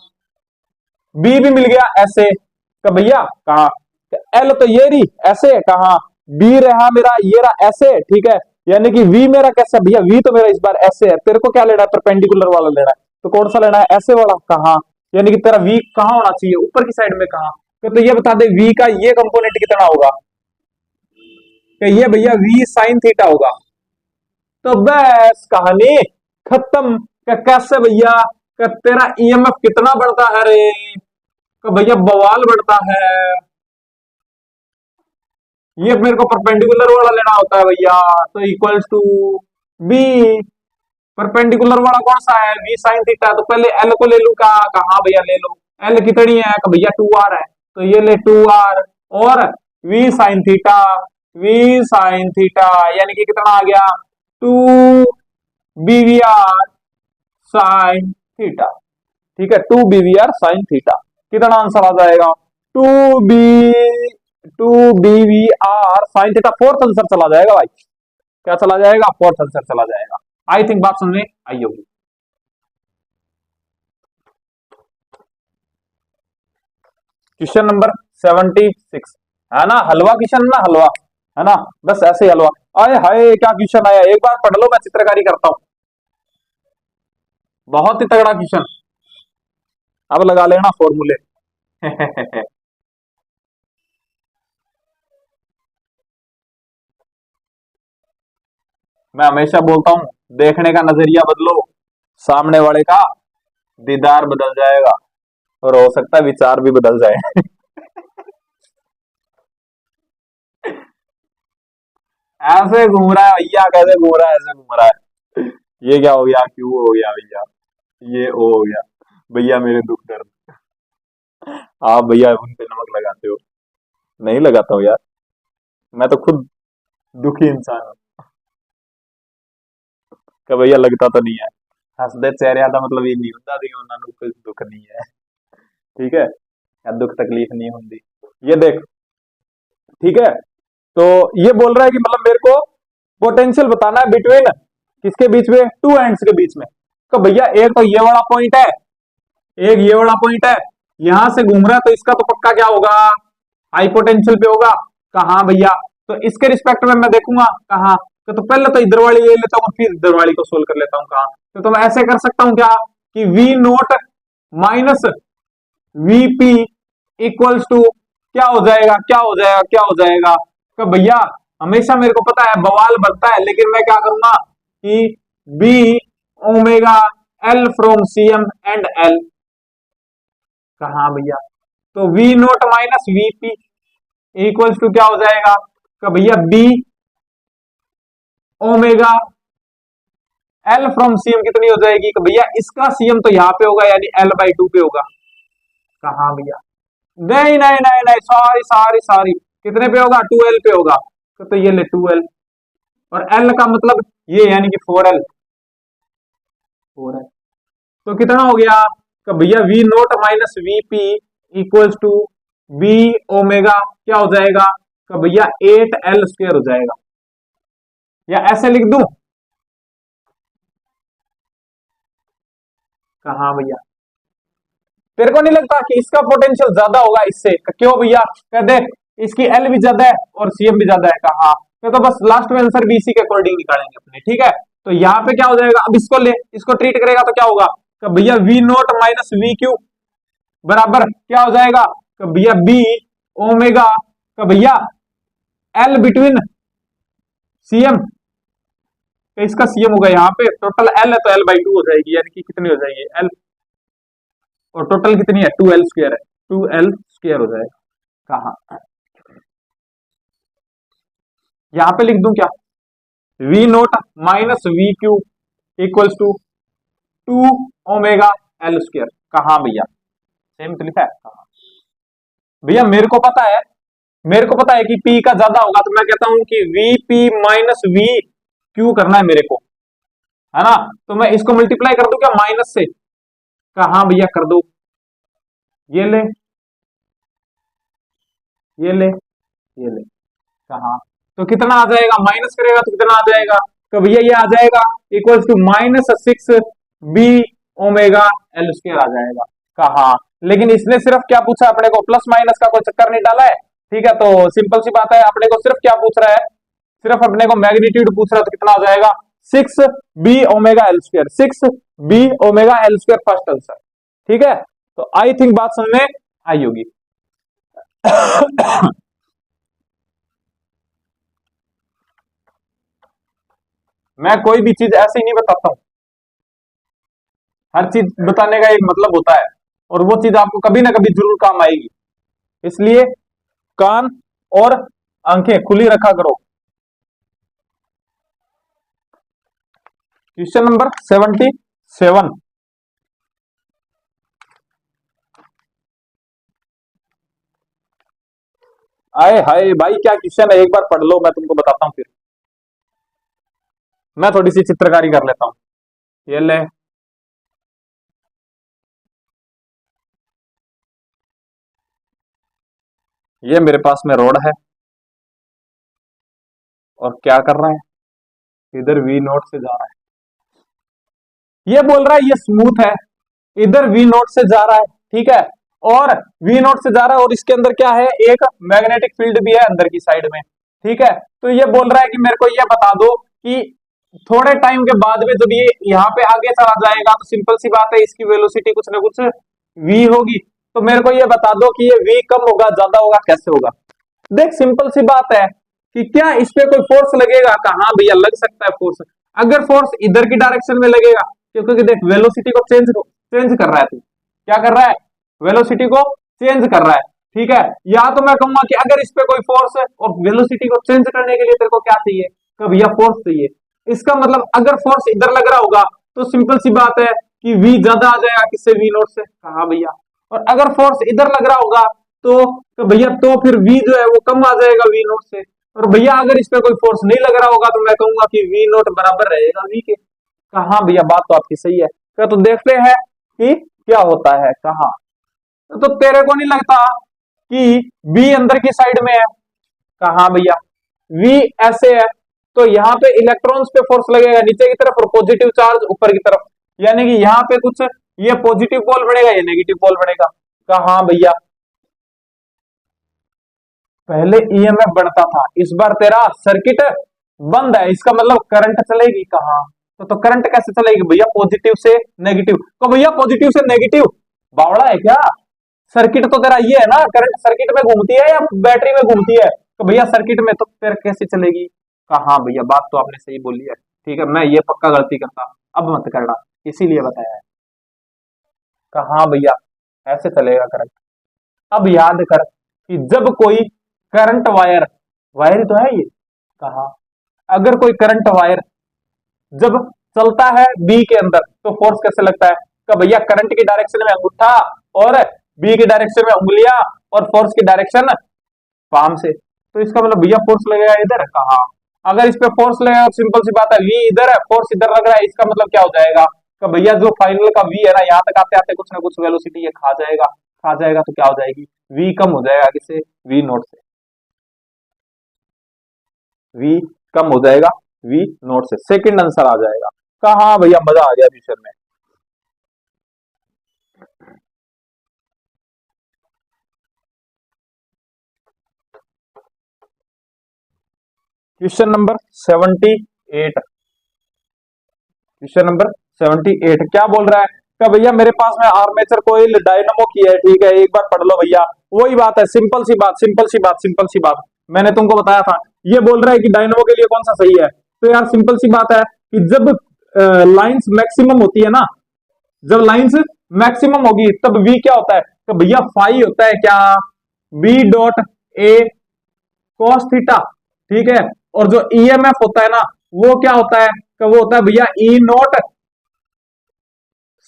बी भी मिल गया ऐसे, तो भैया कहा एल तो ये रही ऐसे, कहा बी रहा मेरा ये रहा ऐसे, ठीक है, यानी कि वी मेरा कैसा भैया, वी तो मेरा इस बार ऐसे है, तेरे को क्या लेना है, परपेंडिकुलर वाला लेना है, तो कौन सा लेना है, ऐसे वाला, कहा यानी कि तेरा वी कहाँ होना चाहिए, ऊपर की साइड में, कहा तो ये बता दे वी का ये कंपोनेंट कितना होगा, कि ये भैया वी साइन थीटा होगा, तो बस कहानी खत्म। कैसे भैया, तेरा ईएमएफ कितना बढ़ता है रे, भैया बवाल बढ़ता है, ये मेरे को परपेंडिकुलर वाला लेना होता है भैया, तो इक्वल्स टू बी, परपेंडिकुलर वाला कौन सा है, वी साइन थीटा, तो पहले एल को ले लू का, कहा भैया ले लो, एल कितनी है, भैया 2r है, तो ये ले 2r और V sine theta, V sine theta यानी कि कितना आ गया, 2 BVR साइन थीटा, ठीक है, 2 BVR साइन थीटा, कितना आंसर आ जाएगा, 2 B 2 BVR sine theta, fourth answer चला जाएगा भाई, क्या चला जाएगा, फोर्थ आंसर चला जाएगा। आई थिंक बात सुनने आई होगी। क्वेश्चन नंबर 76 है ना, हलवा क्वेश्चन ना, हलवा है ना, बस ऐसे ही हलवा, आए हाय क्या क्वेश्चन आया, एक बार पढ़ लो, मैं चित्रकारी करता हूं, बहुत ही तगड़ा क्वेश्चन, अब लगा लेना फॉर्मूले मैं हमेशा बोलता हूं, देखने का नजरिया बदलो, सामने वाले का दीदार बदल जाएगा, और हो सकता है विचार भी बदल जाए ऐसे घूम रहा है भैया, कैसे घूम रहा है, ऐसे घूम रहा है, ये क्या हो गया, क्यों हो गया भैया, ये ओ हो गया भैया, मेरे दुख दर्द, आप भैया उन पे नमक लगाते हो, नहीं लगाता हूँ यार, मैं तो खुद दुखी इंसान हूँ, कि भैया लगता तो नहीं है, हंसदे चेहरे का मतलब ये नहीं होता कि उन्होंने कोई दुख नहीं है, ठीक है, या दुख तकलीफ नहीं होती, ये देख, ठीक है, तो ये बोल रहा है कि मतलब मेरे को पोटेंशियल बताना है बिटवीन किसके बीच में, टू एंड्स के बीच में, तो भैया एक तो ये वाला पॉइंट है, एक ये वाला पॉइंट है, यहां से घूम रहा है, तो इसका तो पक्का क्या होगा, हाई पोटेंशियल पे होगा, कहा भैया, तो इसके रिस्पेक्ट में मैं देखूंगा, कहा तो पहले तो इधर वाली ले लेता हूँ, फिर इधर वाली को सोल्व कर लेता हूँ, कहा तो मैं ऐसे कर सकता हूँ क्या, कि V not minus VP equals to क्या हो जाएगा, क्या हो जाएगा, क्या हो जाएगा, तो भैया हमेशा मेरे को पता है बवाल बनता है, लेकिन मैं क्या करूंगा कि B omega L from CM and L, कहा भैया तो V not minus VP equals to क्या हो जाएगा कि भैया B omega L from CM कितनी हो जाएगी कि भैया इसका सीएम तो यहां पे होगा यानी एल बाई टू पे होगा। कहा भैया नहीं नहीं नहीं नहीं सॉरी सॉरी सॉरी कितने पे होगा 2L पे होगा तो ये ले 2L और L का मतलब ये यानी कि 4L 4L तो कितना हो गया कि भैया V not minus VP equals to B omega क्या हो जाएगा कि भैया 8L स्क्वायर हो जाएगा या ऐसे लिख दूं कहा भैया तेरे को नहीं लगता कि इसका पोटेंशियल ज्यादा होगा इससे क्यों भैया कह दे इसकी एल भी ज्यादा है और सीएम भी ज्यादा है कहा तो बस लास्ट में आंसर बीसी के अकॉर्डिंग निकालेंगे अपने ठीक है तो यहाँ पे क्या हो जाएगा अब इसको ले इसको ट्रीट करेगा तो क्या होगा कि भैया V not minus V Q बराबर क्या हो जाएगा कि भैया बी ओमेगा का भैया एल बिटवीन सीएम इसका सीएम होगा यहाँ पे टोटल एल है तो एल बाई टू हो जाएगी यानी कि कितनी हो जाएगी एल और टोटल कितनी है 2L स्क्वायर है 2L स्क्वायर हो जाएगा कहा यहां पे लिख दूं क्या V not minus V Q equals to 2 omega L square कहा भैया सेम तो लिखा है कहा भैया मेरे को पता है कि P का ज्यादा होगा तो मैं कहता हूं कि VP माइनस वी क्यू करना है मेरे को है ना तो मैं इसको मल्टीप्लाई कर दूं क्या माइनस से कहा भैया कर दो ये ले ये ले ये ले कहा तो कितना आ जाएगा माइनस करेगा तो कितना आ जाएगा तो भैया ये आ जाएगा equals to minus 6 B omega L square आ जाएगा कहा लेकिन इसने सिर्फ क्या पूछा अपने को प्लस माइनस का कोई चक्कर नहीं डाला है ठीक है तो सिंपल सी बात है अपने को सिर्फ क्या पूछ रहा है सिर्फ अपने को मैग्नीट्यूड पूछ रहा है तो कितना आ जाएगा 6 B omega L square 6 B omega L square first answer ठीक है तो आई थिंक बात समझ में आई होगी मैं कोई भी चीज ऐसे ही नहीं बताता हूं हर चीज बताने का एक मतलब होता है और वो चीज आपको कभी ना कभी जरूर काम आएगी इसलिए कान और आंखें खुली रखा करो क्वेश्चन नंबर 77 आए हाय भाई क्या क्वेश्चन है एक बार पढ़ लो मैं तुमको बताता हूं फिर मैं थोड़ी सी चित्रकारी कर लेता हूं ये ले ये मेरे पास में रोड है और क्या कर रहा है इधर वी नोट से जा रहा है ये बोल रहा है ये स्मूथ है इधर वी नोट से जा रहा है ठीक है और वी नोट से जा रहा है और इसके अंदर क्या है एक मैग्नेटिक फील्ड भी है अंदर की साइड में ठीक है तो ये बोल रहा है कि मेरे को ये बता दो कि थोड़े टाइम के बाद में जब ये यहाँ पे आगे चला जाएगा तो सिंपल सी बात है इसकी वेलोसिटी कुछ ना कुछ v होगी तो मेरे को ये बता दो कि ये v कम होगा ज्यादा होगा कैसे होगा देख सिंपल सी बात है कि क्या इस पे कोई फोर्स लगेगा कहाँ भैया लग सकता है फोर्स अगर फोर्स इधर की डायरेक्शन में लगेगा क्योंकि देख वेलोसिटी को चेंज कर रहा है तू क्या कर रहा है वेलोसिटी को चेंज कर रहा है ठीक है या तो मैं कहूंगा कि अगर इस पे कोई फोर्स है और वेलोसिटी को चेंज करने के लिए तेरे को क्या चाहिए तो भैया फोर्स चाहिए इसका मतलब अगर फोर्स इधर लग रहा होगा तो सिंपल सी बात है कि v ज्यादा आ जाएगा किससे v नोट से कहा भैया और अगर फोर्स इधर लग रहा होगा तो भैया तो फिर v जो है वो कम आ जाएगा v नोट से और भैया अगर इस पे कोई फोर्स नहीं लग रहा होगा तो मैं कहूंगा कि v नोट बराबर रहेगा v के कहा भैया बात तो आपकी सही है क्या तो देखते हैं कि क्या होता है कहा तो तेरे को नहीं लगता कि v अंदर की साइड में है कहा भैया v ऐसे है तो यहाँ पे इलेक्ट्रॉन्स पे फोर्स लगेगा नीचे की तरफ और पॉजिटिव चार्ज ऊपर की तरफ यानी कि यहाँ पे कुछ ये पॉजिटिव पोल बनेगा ये नेगेटिव पोल बनेगा कहा भैया पहले ईएमएफ बढ़ता था इस बार तेरा सर्किट बंद है इसका मतलब करंट चलेगी कहाँ तो करंट कैसे चलेगी भैया पॉजिटिव से नेगेटिव तो भैया पॉजिटिव से नेगेटिव बावड़ा है क्या सर्किट तो तेरा ये है ना करंट सर्किट में घूमती है या बैटरी में घूमती है तो भैया सर्किट में तो तेरा कैसे चलेगी कहा भैया बात तो आपने सही बोली है ठीक है मैं ये पक्का गलती करता अब मत करना इसीलिए बताया है कहा भैया ऐसे चलेगा करंट अब याद कर कि जब कोई करंट वायर, वायर ही तो है ये, कहा अगर कोई करंट वायर जब चलता है बी के अंदर तो फोर्स कैसे लगता है, कि भैया करंट की डायरेक्शन में अंगूठा और बी की डायरेक्शन में उंगलियां और फोर्स की डायरेक्शन पाम से। तो इसका मतलब भैया फोर्स लगेगा इधर, कहा अगर इस पे फोर्स लगेगा, सिंपल सी बात है, वी इधर है फोर्स इधर लग रहा है, इसका मतलब क्या हो जाएगा कि भैया जो फाइनल का वी है ना, यहाँ तक आते आते कुछ ना कुछ वेलोसिटी ये खा जाएगा, खा जाएगा तो क्या हो जाएगी, वी कम हो जाएगा किससे, वी नोट से, वी कम हो जाएगा वी नोट से, सेकंड आंसर आ जाएगा। कहा भैया मजा आ गया फ्यूचर में। क्वेश्चन नंबर 78, क्वेश्चन नंबर 78 क्या बोल रहा है कि भैया मेरे पास में आर्मेचर कोइल डायनामो की है, ठीक है, एक बार पढ़ लो भैया, वही बात है, सिंपल सी बात, सिंपल सी बात, सिंपल सी बात, मैंने तुमको बताया था। ये बोल रहा है कि डायनामो के लिए कौन सा सही है, तो यार सिंपल सी बात है कि जब लाइंस मैक्सिमम होती है ना, जब लाइंस मैक्सिमम होगी तब वी क्या होता है, तो भैया फाई होता है क्या, B dot A cos theta, ठीक है, और जो ईएमएफ होता है ना वो क्या होता है, तो वो होता है भैया ई नॉट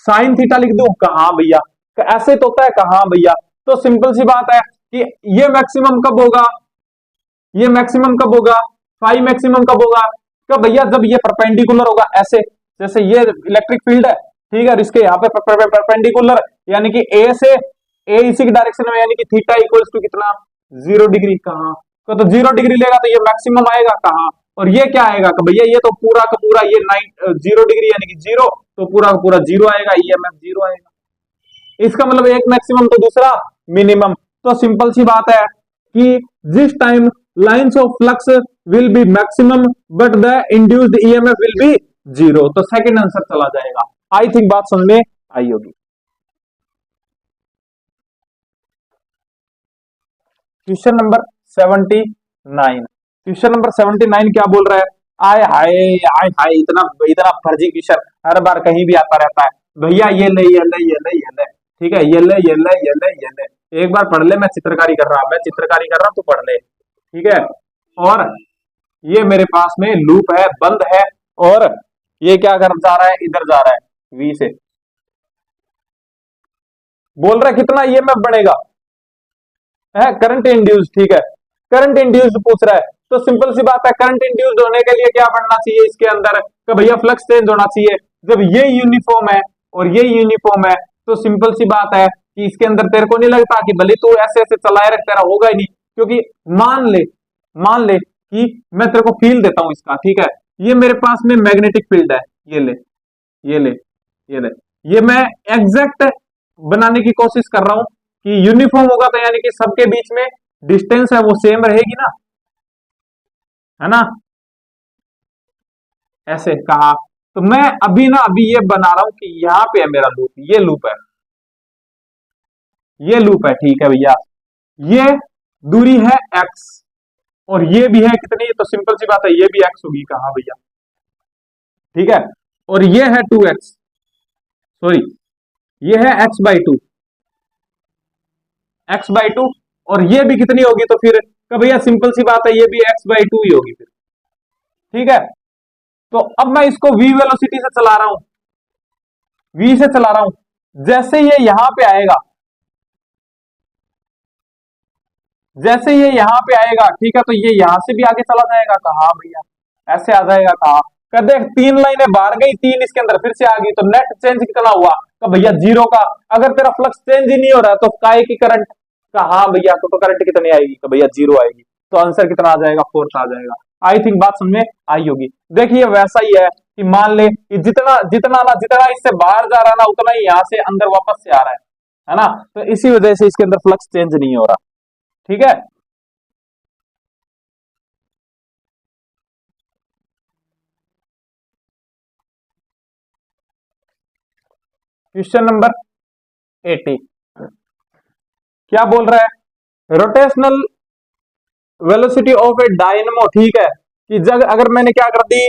साइन थीटा, लिख दूं, कहा भैया, तो ऐसे तो होता है, कहा भैया, तो सिंपल सी बात है कि ये मैक्सिमम कब होगा, ये मैक्सिमम कब होगा, फाई मैक्सिमम कब होगा, तो भैया जब ये परपेंडिकुलर होगा ऐसे, जैसे ये इलेक्ट्रिक फील्ड है, ठीक है, और इसके यहाँ पे परपेंडिकुलर, यानी कि ए से ए इसी की डायरेक्शन में, यानी कि थीटा इक्वल्स टू कितना, 0 डिग्री, कहा तो 0 डिग्री लेगा तो ये मैक्सिमम आएगा, कहा और ये क्या आएगा कि भैया ये तो पूरा का पूरा ये 0 डिग्री यानी कि जीरो, तो पूरा का पूरा जीरो आएगा, ईएमएफ जीरो आएगा, इसका मतलब एक मैक्सिमम तो दूसरा मिनिमम। तो सिंपल सी बात है कि जिस time lines of flux will be maximum but the induced EMF will be zero, तो सेकंड आंसर चला जाएगा। आई थिंक बात समझ में आई होगी। क्वेश्चन नंबर 79, क्वेश्चन नंबर 79 क्या बोल रहा है, आय हाय, आय हाय, इतना इतना फर्जी क्वेश्चन हर बार कहीं भी आता रहता है, भैया ये ले ये ले ये ले ये ले, ठीक है, ये ले ये ले ये ले ये ले, एक बार पढ़ ले, मैं चित्रकारी कर रहा, मैं चित्रकारी कर रहा हूं, तू पढ़ ले, ठीक है, और ये मेरे पास में लूप है, बंद है, और ये क्या कर जा रहा है, इधर जा रहा है वी से, बोल रहा है कितना ईएमएफ बढ़ेगा, है करंट इंड्यूस, ठीक है, करंट इंड्यूस पूछ रहा है, तो सिंपल सी बात है, करंट इंड्यूस्ड होने के लिए क्या बढ़ना चाहिए इसके अंदर, तो भैया फ्लक्स चेंज होना चाहिए, जब ये यूनिफॉर्म है और ये यूनिफॉर्म है तो सिंपल सी बात है कि इसके अंदर तेरे को नहीं लगता कि भले तू ऐसे ऐसे चलाए रख, तेरा होगा ही नहीं, क्योंकि मान ले कि मैं तेरे को फील देता हूं इसका, ठीक है, ये मेरे पास में मैग्नेटिक फील्ड है, ये ले ये ले ये ले, ये मैं एग्जैक्ट बनाने की कोशिश कर रहा हूं कि यूनिफॉर्म होगा, तो यानी कि सबके बीच में डिस्टेंस है वो सेम रहेगी ना, है ना, ऐसे कहा, तो मैं अभी ना अभी ये बना रहा हूं कि यहां पे है मेरा लूप, ये लूप है, ये लूप है, ठीक है भैया, ये दूरी है x और ये भी है कितनी, तो सिंपल सी बात है ये भी x होगी, कहा भैया, ठीक है, और ये है 2x, सॉरी ये है x/2, x/2, और ये भी कितनी होगी, तो फिर भैया सिंपल सी बात है ये भी x/2 ही होगी फिर, ठीक है, तो अब मैं इसको v वेलोसिटी से चला रहा हूं, v से चला रहा हूं, जैसे ये यहां पे आएगा, जैसे ये यहाँ पे आएगा, ठीक है, तो ये यहां से भी आगे चला जाएगा, कहा भैया ऐसे आ जाएगा, कहा कर देख 3 लाइनें बाहर गई, 3 इसके अंदर फिर से आ गई, तो नेट चेंज कितना हुआ, तो भैया जीरो का, अगर तेरा फ्लक्स चेंज ही नहीं हो रहा तो काय की करंट, कहा भैया तो करंट कितनी आएगी, तो भैया जीरो आएगी, तो आंसर कितना आ जाएगा, फोर्थ आ जाएगा। आई थिंक बात समझ में आई होगी। देखिए वैसा ही है कि मान ले कि जितना जितना ना जितना इससे बाहर जा रहा है ना, उतना ही यहाँ से अंदर वापस से आ रहा है ना, तो इसी वजह से इसके अंदर फ्लक्स चेंज नहीं हो रहा, ठीक है। क्वेश्चन नंबर 80 क्या बोल रहा है, rotational velocity of A dynamo, ठीक है, कि जब अगर मैंने क्या कर दी,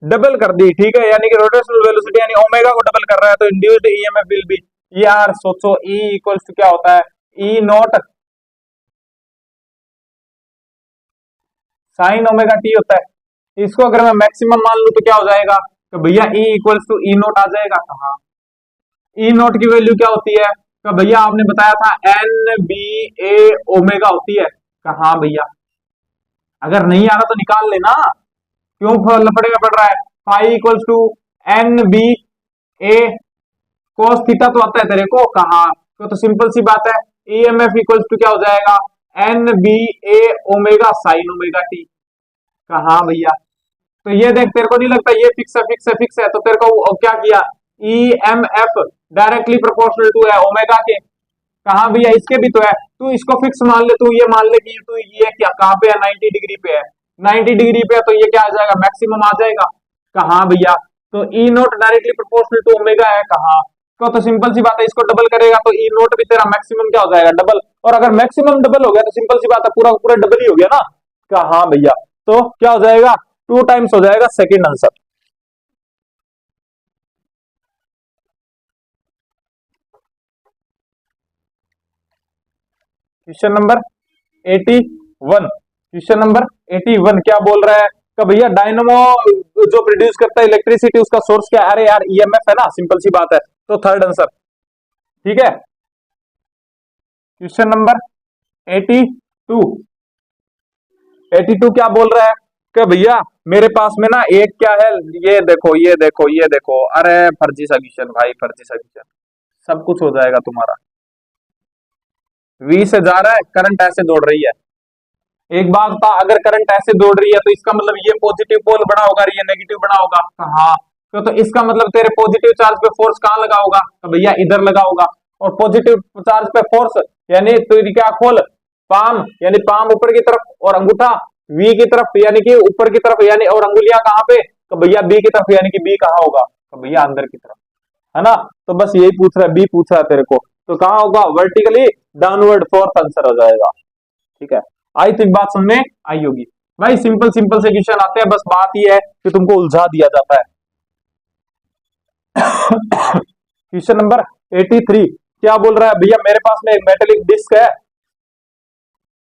डबल कर दी, ठीक है, यानी कि रोटेशनल वेलोसिटी यानी ओमेगा को डबल कर रहा है, तो इंड्यूस्ड ईएमएफ विल बी, यार सोचो E इक्वल्स टू क्या होता है, ई नॉट साइन ओमेगा टी होता है। इसको अगर मैं मैक्सिमम मान लूं तो क्या हो जाएगा, तो भैया E equals to e naught आ जाएगा। कहा ई नोट की वैल्यू क्या होती है, तो भैया आपने बताया था एन बी ए ओमेगा होती है। कहा भैया अगर नहीं आ रहा तो निकाल लेना, क्यों लफड़े में पड़ रहा है। Phi equals to N B A cos theta तो आता है तेरे को। कहा तो सिंपल सी बात है, ईएमएफ इक्वल्स टू क्या हो जाएगा, N B A omega sine omega T. कहा भैया तो ये देख, तेरे को नहीं लगता ये फिक्स है, फिक्स है, फिक्स है, तो तेरे को क्या किया, ईएमएफ डायरेक्टली प्रोपोर्शनल टू है ओमेगा के। कहा भैया इसके भी तो है, तू इसको फिक्स मान ले, तू ये मान ले कि तू ये क्या कहां पे है, 90 डिग्री पे है, 90 डिग्री पे है, तो ये क्या आ जाएगा, मैक्सिमम आ जाएगा। कहा भैया तो e naught directly proportional to omega है। कहा तो सिंपल सी बात है, इसको डबल करेगा तो ई नोट भी तेरा मैक्सिमम क्या हो जाएगा, डबल। और अगर मैक्सिमम डबल हो गया तो सिंपल सी बात है, पूरा पूरा डबल ही हो गया ना। कहा भैया तो क्या हो जाएगा, 2 टाइम्स हो जाएगा second answer. Question number 81, question number 81 क्या बोल रहा है, तो भैया डायनमो जो प्रोड्यूस करता है इलेक्ट्रिसिटी उसका सोर्स क्या है, अरे यार ईएमएफ है ना, सिंपल सी बात है, तो थर्ड आंसर। ठीक है, क्वेश्चन नंबर 82, 82 क्या बोल रहा है कि भैया मेरे पास में ना एक क्या है, ये देखो ये देखो ये देखो, अरे फर्जी सा क्वेश्चन भाई, फर्जी सा क्वेश्चन, सब कुछ हो जाएगा तुम्हारा। V से जा रहा है, करंट ऐसे दौड़ रही है। एक बात था, अगर करंट ऐसे दौड़ रही है तो इसका मतलब ये पॉजिटिव पोल बना होगा और ये नेगेटिव बना होगा। हाँ तो इसका मतलब तेरे पॉजिटिव चार्ज पे फोर्स कहां लगा होगा, तो भैया इधर लगा होगा। और पॉजिटिव चार्ज पे फोर्स यानी तो क्या खोल, पाम यानी पाम ऊपर की तरफ और अंगूठा V की तरफ यानी कि ऊपर की तरफ, यानी और अंगुलियां कहां पे, तो भैया B की तरफ, यानी कि B कहां होगा, तो भैया अंदर की तरफ, है ना। तो बस यही पूछ रहा है, B पूछ रहा है तेरे को, तो कहां होगा, वर्टिकली डाउनवर्ड, फोर्थ आंसर हो जाएगा। ठीक है, आई थिंक बात समझ में आई होगी भाई। सिंपल सिंपल से क्वेश्चन आते हैं, बस बात ये है कि तुमको उलझा दिया जाता है। क्वेश्चन नंबर 83 क्या बोल रहा है, भैया मेरे पास में एक मेटेलिक डिस्क है,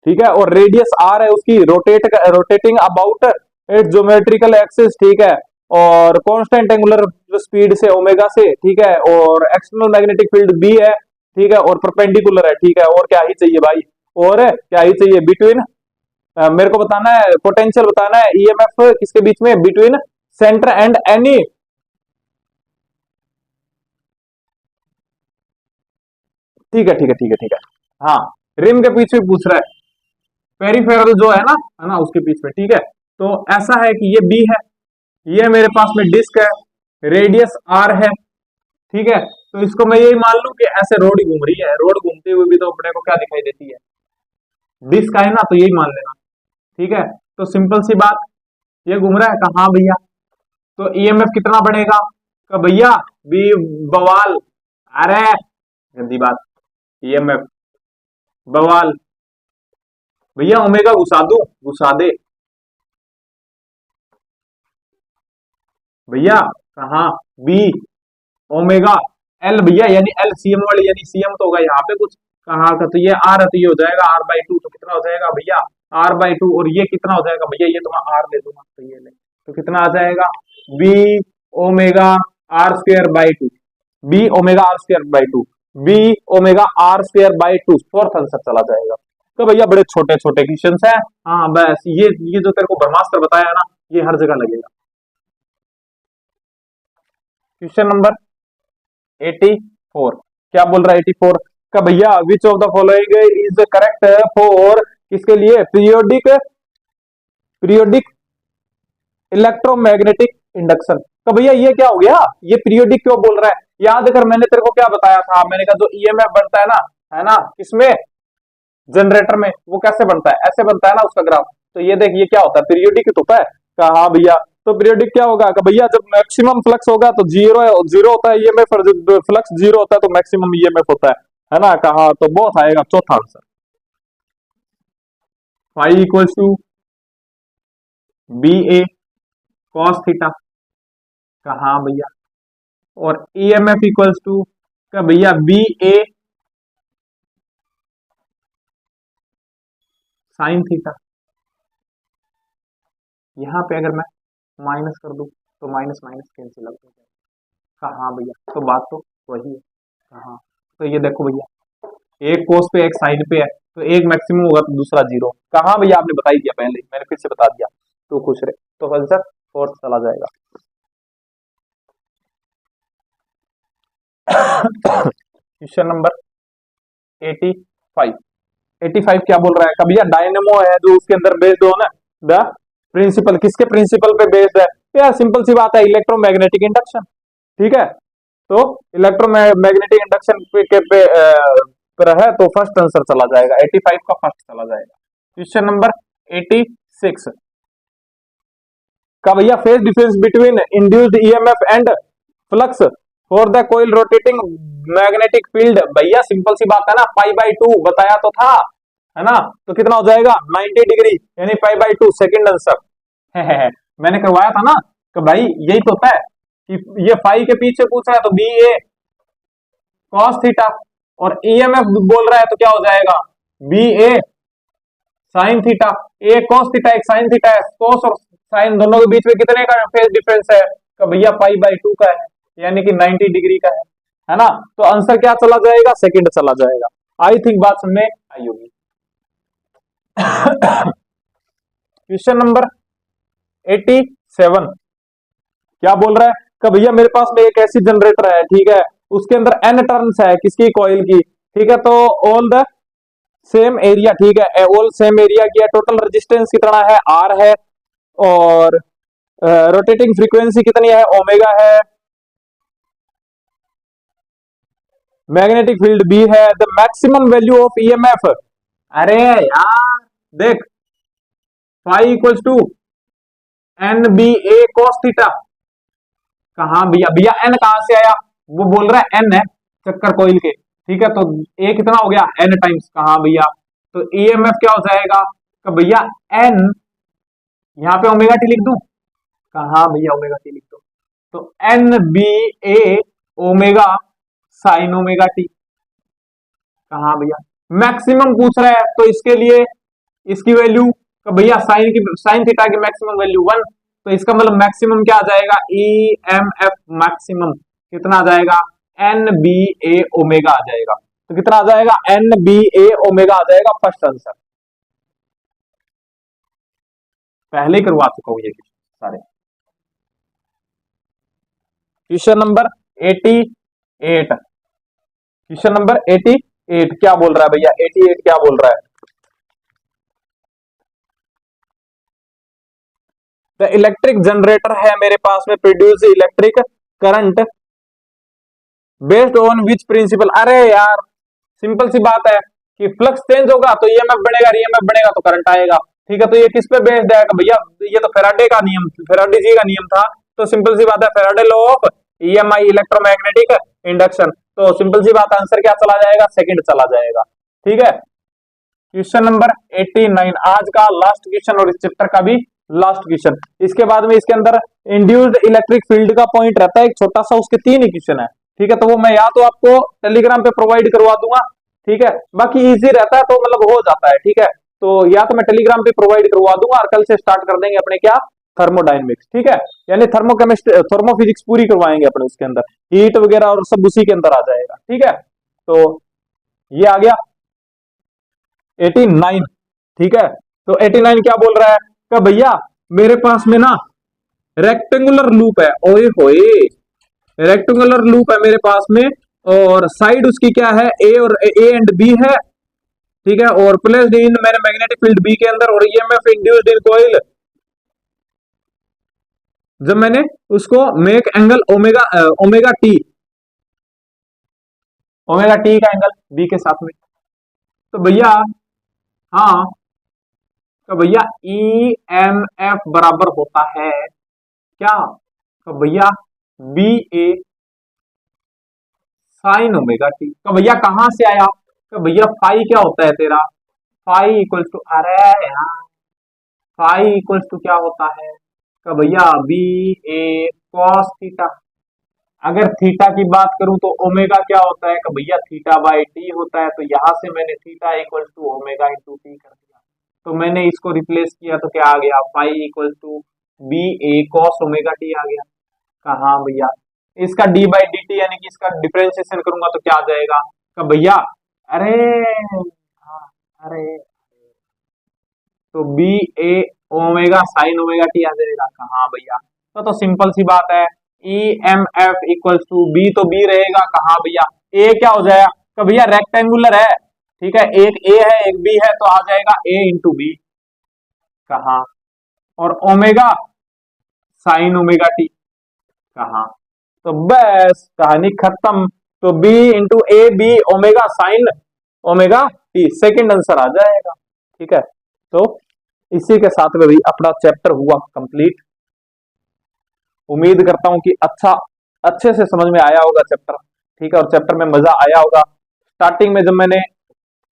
ठीक है, और रेडियस आर है उसकी, rotating about it geometrical axis, ठीक है, और कांस्टेंट एंगुलर स्पीड से ओमेगा से, ठीक है, और एक्सटर्नल मैग्नेटिक फील्ड बी है, ठीक है, और परपेंडिकुलर है, ठीक है, और क्या ही चाहिए भाई, और क्या ही चाहिए, बिटवीन मेरे को बताना है, पोटेंशियल बताना है, ईएमएफ किसके बीच में, बिटवीन सेंटर एंड एनी, ठीक है ठीक है ठीक है ठीक है, हाँ रिम के पीछे पूछ रहा है, पेरिफेरल जो है ना उसके पीछे, ठीक है। तो ऐसा है कि ये बी है, ये मेरे पास में डिस्क है, रेडियस आर है, ठीक है, तो इसको मैं यही मान लू कि ऐसे रोड ही घूम रही है, रोड घूमते हुए भी तो अपने को क्या दिखाई देती है, डिस्क है ना, तो यही मान लेना। ठीक है, तो सिंपल सी बात, ये घूम रहा है, कहा भैया, तो ईएमएफ कितना बढ़ेगा, तो भैया बी बवाल, अरे गंदी बात, ईएमएफ बवाल, भैया ओमेगा घुसा दू, घुसा दे भैया, कहा बी ओमेगा एल, भैया यानी एल सीएम वाली, यानी सीएम तो होगा यहाँ पे कुछ, कहा का, तो ये आर है, तो ये हो जाएगा आर बाई टू, तो कितना हो जाएगा भैया आर बाई टू, और ये कितना हो जाएगा भैया, ये तो मैं आर ले दूंगा, तो ये ले, तो कितना आ जाएगा, B omega R square by two, B omega R square by two, B omega R square by two, fourth answer चला जाएगा। तो भैया बड़े छोटे छोटे क्वेश्चन है, हाँ बस ये जो तेरे को ब्रह्मास्त्र बताया ना, ये हर जगह लगेगा। क्वेश्चन नंबर 84 क्या बोल रहा है, 84 का भैया, which of the following is correct for किसके लिए, पीरियोडिक, पीरियोडिक इलेक्ट्रोमैग्नेटिक इंडक्शन। तो भैया ये क्या हो गया, ये पीरियोडिक क्यों बोल रहा है, याद कर मैंने तेरे को क्या बताया था, मैंने कहा जो ईएमएफ बनता है ना किसमें, जनरेटर में, वो कैसे बनता है, ऐसे बनता है ना उसका ग्राफ, तो ये देख ये क्या होता है, पीरियोडिक तो होता है। कहा हाँ भैया, तो पीरियोडिक क्या होगा, कि भैया जब मैक्सिमम फ्लक्स होगा तो जीरो होता है ईएमएफ, और जब फ्लक्स जीरो होता है तो मैक्सिमम ईएमएफ होता है ना। कहा तो बहुत आएगा चौथा answer, phi equals to B A cos theta. कहा भैया, और ईएमएफ इक्वल्स टू का भैया बी ए साइन थीटा। यहाँ पे अगर मैं माइनस कर दूं तो माइनस माइनस कैंसिल आउट हो जाएगा। कहाँ भैया, तो बात तो वही है। कहाँ, तो ये देखो भैया, एक कोस पे एक साइन पे है, तो एक मैक्सिमम होगा तो दूसरा जीरो। कहाँ भैया, आपने बता ही दिया पहले, मैंने फिर से बता दिया। तो खुश रहे, तो आंसर फोर्थ चला जाएगा। Question number 85। 85 क्या बोल रहा है, कभी यार डायनेमो है जो उसके अंदर बेस्ड हो ना द प्रिंसिपल, किसके प्रिंसिपल पे बेस्ड है? तो यार सिंपल सी बात है, इलेक्ट्रोमैग्नेटिक इंडक्शन। ठीक है, तो इलेक्ट्रोमैग्नेटिक इंडक्शन पर है, तो फर्स्ट आंसर चला जाएगा, 85 का फर्स्ट चला जाएगा। क्वेश्चन नंबर 86 का भैया, phase difference between induced EMF and flux for the coil rotating magnetic field. भैया सिंपल सी बात है ना, पाई बाई टू बताया तो था, है ना? तो कितना हो जाएगा, 90 डिग्री, यानी pi by two, second answer. मैंने करवाया था ना कि भाई यही तो होता है कि ये फाई के पीछे पूछ रहा है तो बी ए कॉस थीटा, और ईएमएफ बोल रहा है तो क्या हो जाएगा, बी ए साइन थीटा। एक कॉस थीटा एक साइन थीटा है, कॉस और साइन दोनों के बीच में कितने का फेज डिफरेंस है, का भैया पाई बाई टू का है, यानी कि 90 डिग्री का है ना? तो आंसर क्या चला जाएगा, सेकंड चला जाएगा। आई थिंक बात समझ में आई होगी। क्वेश्चन नंबर 87 क्या बोल रहा है कि भैया मेरे पास में एक ऐसी जनरेटर है, ठीक है, उसके अंदर एन टर्न्स है, किसकी, कॉइल की, ठीक है, तो ऑल द सेम एरिया, ठीक है, ऑल सेम एरिया की है, टोटल रेजिस्टेंस कितना है, आर है, और रोटेटिंग फ्रीक्वेंसी कितनी है, ओमेगा है, मैग्नेटिक फील्ड बी है, the maximum value of EMF. अरे यार देख, phi equals to N B A cos theta. कहा भैया, भैया एन कहां से आया, वो बोल रहा है एन है चक्कर कोइल के, ठीक है, तो ए कितना हो गया, एन टाइम्स। कहा भैया, तो ईएमएफ क्या हो जाएगा, तो भैया एन, यहाँ पे ओमेगा टी लिख दूं, कहा भैया ओमेगा टी लिख दो, तो N B A omega sine omega T. कहा भैया, मैक्सिमम पूछ रहा है तो इसके लिए इसकी वैल्यू, तो भैया साइन थीटा की मैक्सिमम वैल्यू 1, तो इसका मतलब मैक्सिमम क्या आ जाएगा, ई एम एफ मैक्सिमम कितना आ जाएगा, एन बी ए ओमेगा आ जाएगा। तो कितना आ जाएगा, एन बी ए ओमेगा आ जाएगा, फर्स्ट आंसर। पहले ही करवा चुका हूं ये सारे। क्वेश्चन नंबर 88, क्वेश्चन नंबर 88 क्या बोल रहा है भैया, 88 क्या बोल रहा है, द इलेक्ट्रिक जनरेटर है मेरे पास में, produce electric current based on which principle. अरे यार सिंपल सी बात है कि फ्लक्स चेंज होगा तो ईएमएफ बढ़ेगा, ईएमएफ बढ़ेगा तो करंट आएगा, ठीक है, तो ये किस पे बेस्ड है भैया, ये तो फेराडे का नियम, फेराडे जी का नियम था, तो सिंपल सी बात है, Faraday law of EMI, electromagnetic induction. तो सिंपल सी बात, आंसर क्या चला जाएगा, सेकंड चला जाएगा। ठीक है, क्वेश्चन नंबर 89 आज का लास्ट क्वेश्चन और इस चैप्टर का भी लास्ट क्वेश्चन। इसके बाद में इसके अंदर इंड्यूस्ड इलेक्ट्रिक फील्ड का पॉइंट रहता है एक छोटा सा, उसके 3 ही क्वेश्चन है, ठीक है, तो वो मैं या तो आपको टेलीग्राम पे प्रोवाइड करवा दूंगा, ठीक है, बाकी इजी रहता है तो मतलब हो जाता है, ठीक है, तो या तो मैं टेलीग्राम पे प्रोवाइड करवा दूंगा और कल से स्टार्ट कर देंगे अपने क्या, थर्मोडाइनमिक्स, ठीक है, यानी थर्मोकेमिस्ट्री थर्मोफिजिक्स पूरी करवाएंगे अपने, उसके अंदर हीट वगैरह और सब उसी के अंदर आ जाएगा, ठीक है, तो ये आ गया 89, ठीक है, तो 89 क्या बोल रहा है कि भैया मेरे पास में ना रेक्टेंगुलर लूप है, ओए होए, रेक्टेंगुलर लूप है मेरे पास में, और साइड उसकी क्या है, ए और ए एंड बी है, ठीक है, और प्लेस्ड इन मैंने मैग्नेटिक फील्ड बी के अंदर, और ईएमएफ इंड्यूस्ड इन कॉइल, जब मैंने उसको make angle omega omega T, omega T का एंगल बी के साथ में, तो भैया हाँ, तो भैया ई एम एफ बराबर होता है क्या, तो भैया बी ए साइन ओमेगा टी। तो भैया कहां से आया, तो भैया फाई क्या होता है तेरा, फाई इक्वल्स टू, अरे यार फाई इक्वल्स टू क्या होता है, तो भैया बी ए कॉस थीटा। अगर थीटा की बात करूं तो ओमेगा क्या होता है, कि भैया थीटा बाई टी होता है, तो यहां से मैंने theta equals to omega into T कर दिया। तो मैंने इसको रिप्लेस किया तो क्या आ गया, phi equal to B A cos omega T आ गया। कहा भैया इसका डी बाई डी टी यानी कि इसका डिफरेंशिएशन करूंगा तो क्या आ जाएगा, का भैया अरे हाँ, अरे तो B A omega sine omega T आ जाएगा। कहा भैया तो सिंपल सी बात है, E M F equals to B, तो बी रहेगा कहा भैया ए क्या हो जाएगा, तो भैया रेक्टेंगुलर है, ठीक है, एक ए है एक बी है तो आ जाएगा ए इंटू बी। कहा और ओमेगा साइन ओमेगा टी, कहा तो बस कहानी खत्म। तो b into a b omega sine omega t, second answer आ जाएगा। ठीक है, तो इसी के साथ में भी अपना चैप्टर हुआ कंप्लीट। उम्मीद करता हूं कि अच्छे से समझ में आया होगा चैप्टर। ठीक है, और चैप्टर में मजा आया होगा। स्टार्टिंग में जब मैंने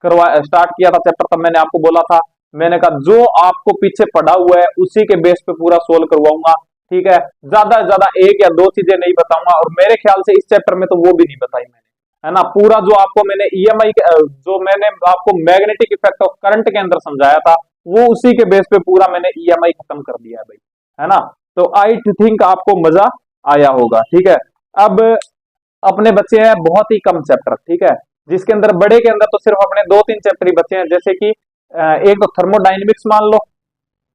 स्टार्ट किया था चैप्टर तब मैंने आपको बोला था, मैंने कहा जो आपको पीछे पढ़ा हुआ है उसी के बेस पे पूरा सोल्व करवाऊंगा। ठीक है, ज्यादा से ज्यादा एक या दो चीजें नहीं बताऊंगा, और मेरे ख्याल से इस चैप्टर में तो वो भी नहीं बताई मैंने, है ना। पूरा जो आपको मैंने ईएमआई जो मैंने आपको मैग्नेटिक इफेक्ट ऑफ करंट के अंदर समझाया था वो उसी के बेस पे पूरा मैंने ईएमआई खत्म कर दिया है भाई, है ना। तो आई थिंक आपको मजा आया होगा। ठीक है, अब अपने बच्चे हैं बहुत ही कम चैप्टर, ठीक है, जिसके अंदर बड़े के अंदर तो सिर्फ अपने 2-3 चैप्टर ही बचे हैं, जैसे कि एक तो थर्मोडाइनमिक्स मान लो।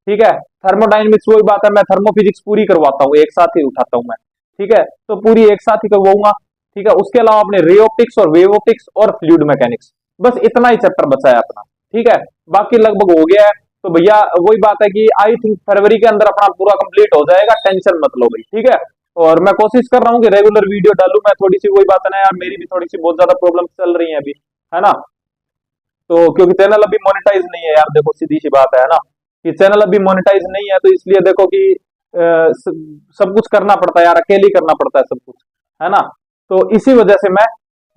ठीक है, थर्मोडाइनमिक्स वही बात है, मैं थर्मोफिजिक्स पूरी करवाता हूँ, एक साथ ही उठाता हूँ मैं। ठीक है, तो पूरी एक साथ ही करवाऊंगा। ठीक है, उसके अलावा अपने रे ऑप्टिक्स और वेव ऑप्टिक्स और फ्लूइड मैकेनिक्स, बस इतना ही चैप्टर बचा है अपना। ठीक है, बाकी लगभग हो गया है। तो भैया वही बात है कि आई थिंक फरवरी के अंदर अपना पूरा कंप्लीट हो जाएगा, टेंशन मत लो भाई। ठीक है, और मैं कोशिश कर रहा हूँ कि रेगुलर वीडियो डालूं मैं, थोड़ी सी वही बात है ना यार, मेरी भी थोड़ी सी बहुत ज्यादा प्रॉब्लम चल रही है अभी, है ना। तो क्योंकि चैनल अभी मोनेटाइज नहीं है यार, देखो सीधी सी बात है ना, कि चैनल अभी मोनेटाइज नहीं है, तो इसलिए देखो कि सब कुछ करना पड़ता है यार, अकेले ही करना पड़ता है सब कुछ, है ना। तो इसी वजह से मैं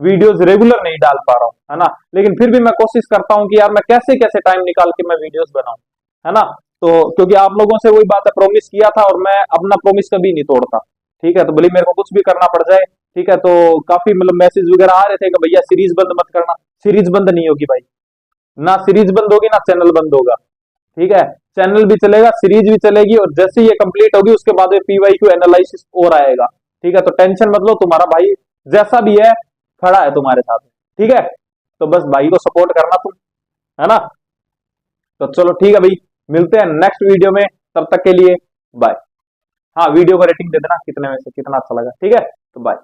वीडियोस रेगुलर नहीं डाल पा रहा हूँ, है ना। लेकिन फिर भी मैं कोशिश करता हूँ कि यार मैं कैसे कैसे टाइम निकाल के मैं वीडियोस बनाऊं, है ना। तो क्योंकि आप लोगों से वही बात है, प्रॉमिस किया था और मैं अपना प्रॉमिस कभी नहीं तोड़ता। ठीक है, तो भले मेरे को कुछ भी करना पड़ जाए। ठीक है, तो काफी मतलब मैसेज वगैरह आ रहे थे कि भैया सीरीज बंद मत करना, सीरीज बंद नहीं होगी भाई, ना सीरीज बंद होगी ना चैनल बंद होगा। ठीक है, चैनल भी चलेगा, सीरीज भी चलेगी, और जैसे ये कंप्लीट होगी उसके बाद पीवाईक्यू एनालिसिस और आएगा। ठीक है, तो टेंशन मत लो, तुम्हारा भाई जैसा भी है खड़ा है तुम्हारे साथ। ठीक है, तो बस भाई को सपोर्ट करना तुम, है ना। तो चलो ठीक है भाई, मिलते हैं नेक्स्ट वीडियो में, तब तक के लिए बाय। हाँ, वीडियो को रेटिंग दे देना कितने में से कितना अच्छा लगा। ठीक है, तो बाय।